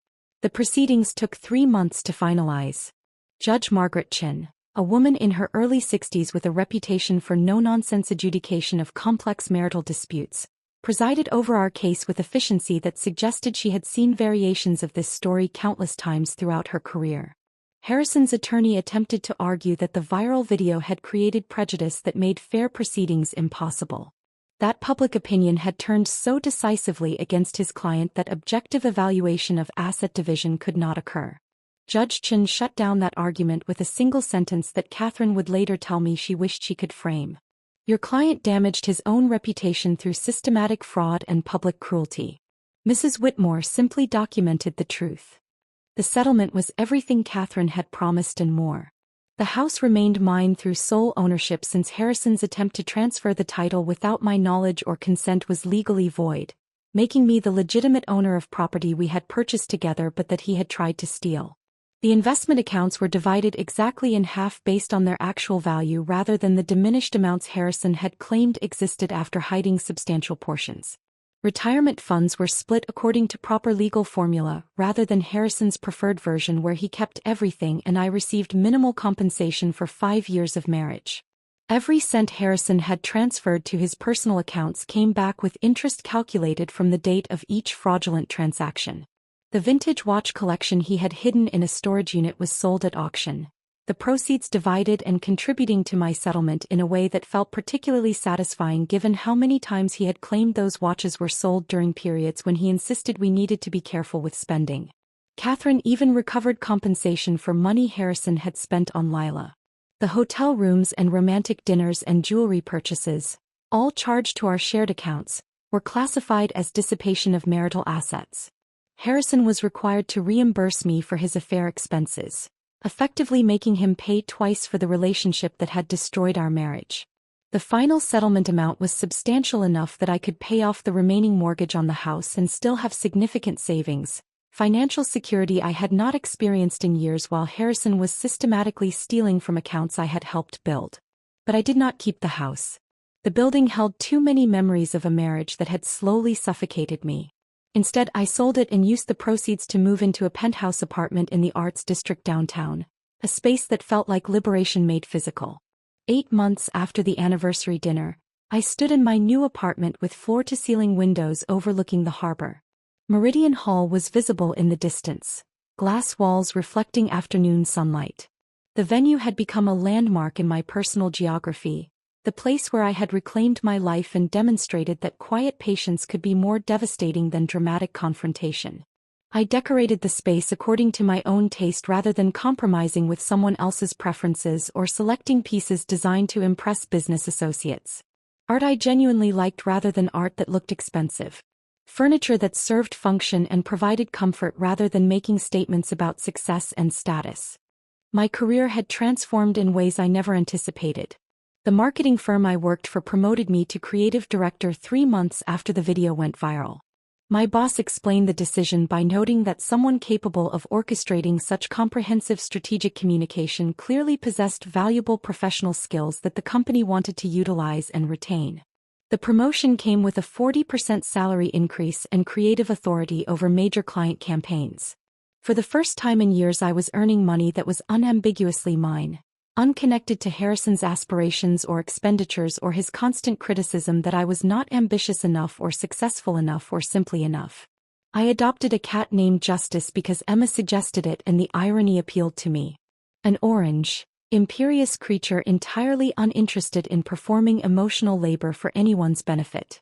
The proceedings took 3 months to finalize. Judge Margaret Chin, a woman in her early 60s with a reputation for no-nonsense adjudication of complex marital disputes, presided over our case with efficiency that suggested she had seen variations of this story countless times throughout her career. Harrison's attorney attempted to argue that the viral video had created prejudice that made fair proceedings impossible. That public opinion had turned so decisively against his client that objective evaluation of asset division could not occur. Judge Chin shut down that argument with a single sentence that Catherine would later tell me she wished she could frame. Your client damaged his own reputation through systematic fraud and public cruelty. Mrs. Whitmore simply documented the truth. The settlement was everything Catherine had promised and more. The house remained mine through sole ownership since Harrison's attempt to transfer the title without my knowledge or consent was legally void, making me the legitimate owner of property we had purchased together but that he had tried to steal. The investment accounts were divided exactly in half based on their actual value rather than the diminished amounts Harrison had claimed existed after hiding substantial portions. Retirement funds were split according to proper legal formula rather than Harrison's preferred version where he kept everything and I received minimal compensation for 5 years of marriage. Every cent Harrison had transferred to his personal accounts came back with interest calculated from the date of each fraudulent transaction. The vintage watch collection he had hidden in a storage unit was sold at auction, the proceeds divided and contributing to my settlement in a way that felt particularly satisfying given how many times he had claimed those watches were sold during periods when he insisted we needed to be careful with spending. Catherine even recovered compensation for money Harrison had spent on Lila. The hotel rooms and romantic dinners and jewelry purchases, all charged to our shared accounts, were classified as dissipation of marital assets. Harrison was required to reimburse me for his affair expenses, effectively making him pay twice for the relationship that had destroyed our marriage. The final settlement amount was substantial enough that I could pay off the remaining mortgage on the house and still have significant savings, financial security I had not experienced in years while Harrison was systematically stealing from accounts I had helped build. But I did not keep the house. The building held too many memories of a marriage that had slowly suffocated me. Instead, I sold it and used the proceeds to move into a penthouse apartment in the Arts District downtown, a space that felt like liberation made physical. 8 months after the anniversary dinner, I stood in my new apartment with floor-to-ceiling windows overlooking the harbor. Meridian Hall was visible in the distance, glass walls reflecting afternoon sunlight. The venue had become a landmark in my personal geography, the place where I had reclaimed my life and demonstrated that quiet patience could be more devastating than dramatic confrontation. I decorated the space according to my own taste rather than compromising with someone else's preferences or selecting pieces designed to impress business associates. Art I genuinely liked rather than art that looked expensive. Furniture that served function and provided comfort rather than making statements about success and status. My career had transformed in ways I never anticipated. The marketing firm I worked for promoted me to creative director 3 months after the video went viral. My boss explained the decision by noting that someone capable of orchestrating such comprehensive strategic communication clearly possessed valuable professional skills that the company wanted to utilize and retain. The promotion came with a 40% salary increase and creative authority over major client campaigns. For the first time in years I was earning money that was unambiguously mine, unconnected to Harrison's aspirations or expenditures or his constant criticism that I was not ambitious enough or successful enough or simply enough. I adopted a cat named Justice because Emma suggested it and the irony appealed to me. An orange, imperious creature entirely uninterested in performing emotional labor for anyone's benefit.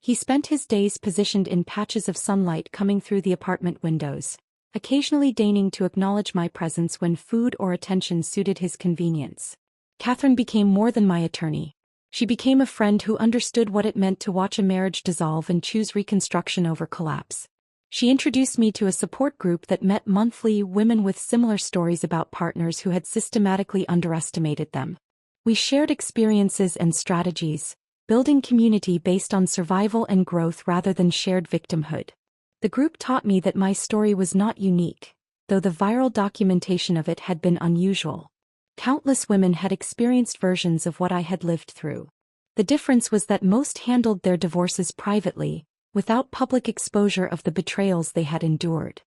He spent his days positioned in patches of sunlight coming through the apartment windows, occasionally deigning to acknowledge my presence when food or attention suited his convenience. Catherine became more than my attorney. She became a friend who understood what it meant to watch a marriage dissolve and choose reconstruction over collapse. She introduced me to a support group that met monthly, women with similar stories about partners who had systematically underestimated them. We shared experiences and strategies, building community based on survival and growth rather than shared victimhood. The group taught me that my story was not unique, though the viral documentation of it had been unusual. Countless women had experienced versions of what I had lived through. The difference was that most handled their divorces privately, without public exposure of the betrayals they had endured.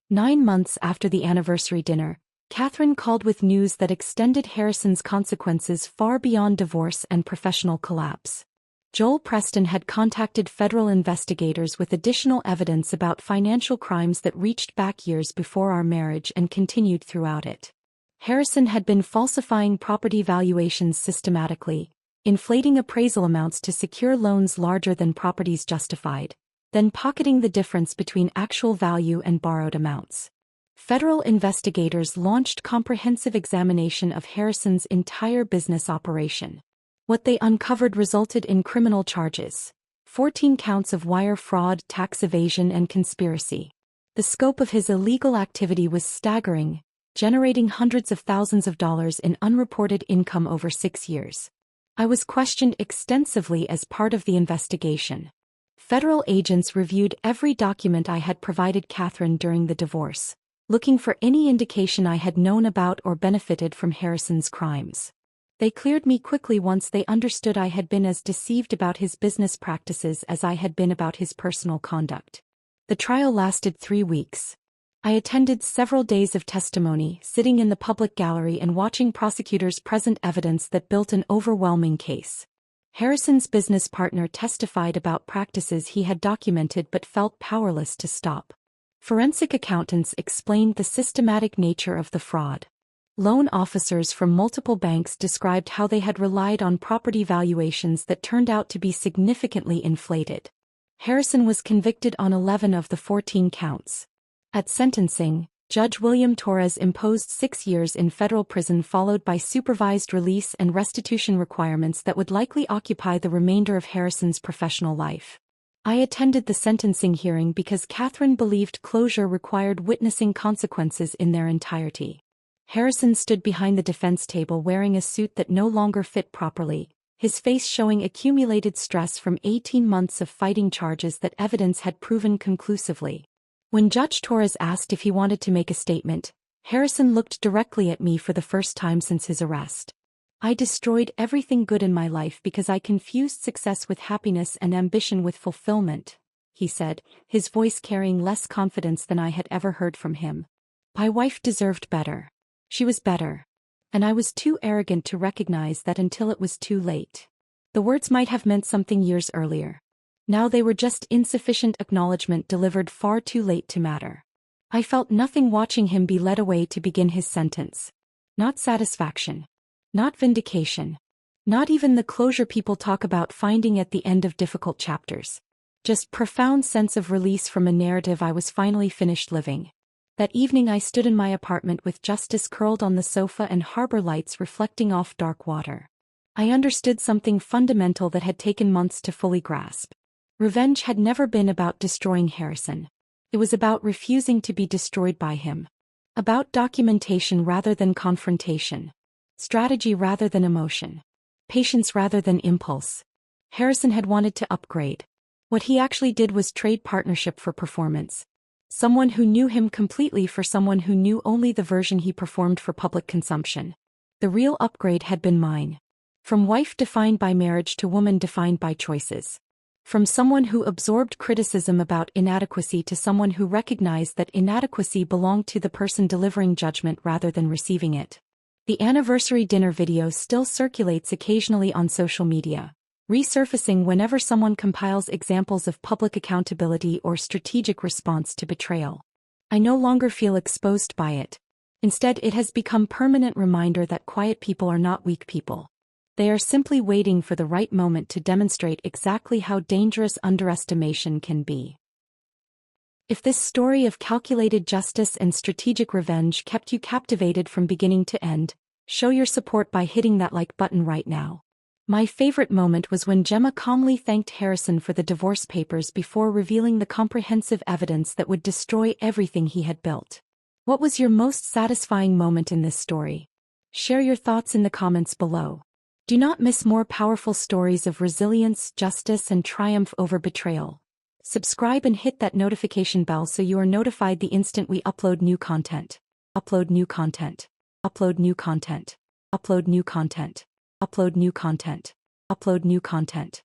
9 months after the anniversary dinner, Catherine called with news that extended Harrison's consequences far beyond divorce and professional collapse. Joel Preston had contacted federal investigators with additional evidence about financial crimes that reached back years before our marriage and continued throughout it. Harrison had been falsifying property valuations systematically, inflating appraisal amounts to secure loans larger than properties justified, then pocketing the difference between actual value and borrowed amounts. Federal investigators launched comprehensive examination of Harrison's entire business operation. What they uncovered resulted in criminal charges: 14 counts of wire fraud, tax evasion, and conspiracy. The scope of his illegal activity was staggering, generating hundreds of thousands of dollars in unreported income over 6 years. I was questioned extensively as part of the investigation. Federal agents reviewed every document I had provided Catherine during the divorce, looking for any indication I had known about or benefited from Harrison's crimes. They cleared me quickly once they understood I had been as deceived about his business practices as I had been about his personal conduct. The trial lasted 3 weeks. I attended several days of testimony, sitting in the public gallery and watching prosecutors present evidence that built an overwhelming case. Harrison's business partner testified about practices he had documented but felt powerless to stop. Forensic accountants explained the systematic nature of the fraud. Loan officers from multiple banks described how they had relied on property valuations that turned out to be significantly inflated. Harrison was convicted on 11 of the 14 counts. At sentencing, Judge William Torres imposed 6 years in federal prison followed by supervised release and restitution requirements that would likely occupy the remainder of Harrison's professional life. I attended the sentencing hearing because Catherine believed closure required witnessing consequences in their entirety. Harrison stood behind the defense table wearing a suit that no longer fit properly, his face showing accumulated stress from 18 months of fighting charges that evidence had proven conclusively. When Judge Torres asked if he wanted to make a statement, Harrison looked directly at me for the first time since his arrest. "I destroyed everything good in my life because I confused success with happiness and ambition with fulfillment," he said, his voice carrying less confidence than I had ever heard from him. "My wife deserved better. She was better. And I was too arrogant to recognize that until it was too late." The words might have meant something years earlier. Now they were just insufficient acknowledgement delivered far too late to matter. I felt nothing watching him be led away to begin his sentence. Not satisfaction. Not vindication. Not even the closure people talk about finding at the end of difficult chapters. Just profound sense of release from a narrative I was finally finished living. That evening I stood in my apartment with Justice curled on the sofa and harbor lights reflecting off dark water. I understood something fundamental that had taken months to fully grasp. Revenge had never been about destroying Harrison. It was about refusing to be destroyed by him. About documentation rather than confrontation. Strategy rather than emotion. Patience rather than impulse. Harrison had wanted to upgrade. What he actually did was trade partnership for performance. Someone who knew him completely for someone who knew only the version he performed for public consumption. The real upgrade had been mine. From wife defined by marriage to woman defined by choices. From someone who absorbed criticism about inadequacy to someone who recognized that inadequacy belonged to the person delivering judgment rather than receiving it. The anniversary dinner video still circulates occasionally on social media, resurfacing whenever someone compiles examples of public accountability or strategic response to betrayal. I no longer feel exposed by it. Instead, it has become a permanent reminder that quiet people are not weak people. They are simply waiting for the right moment to demonstrate exactly how dangerous underestimation can be. If this story of calculated justice and strategic revenge kept you captivated from beginning to end, show your support by hitting that like button right now. My favorite moment was when Gemma calmly thanked Harrison for the divorce papers before revealing the comprehensive evidence that would destroy everything he had built. What was your most satisfying moment in this story? Share your thoughts in the comments below. Do not miss more powerful stories of resilience, justice, and triumph over betrayal. Subscribe and hit that notification bell so you are notified the instant we upload new content. Upload new content. Upload new content. Upload new content. Upload new content. Upload new content.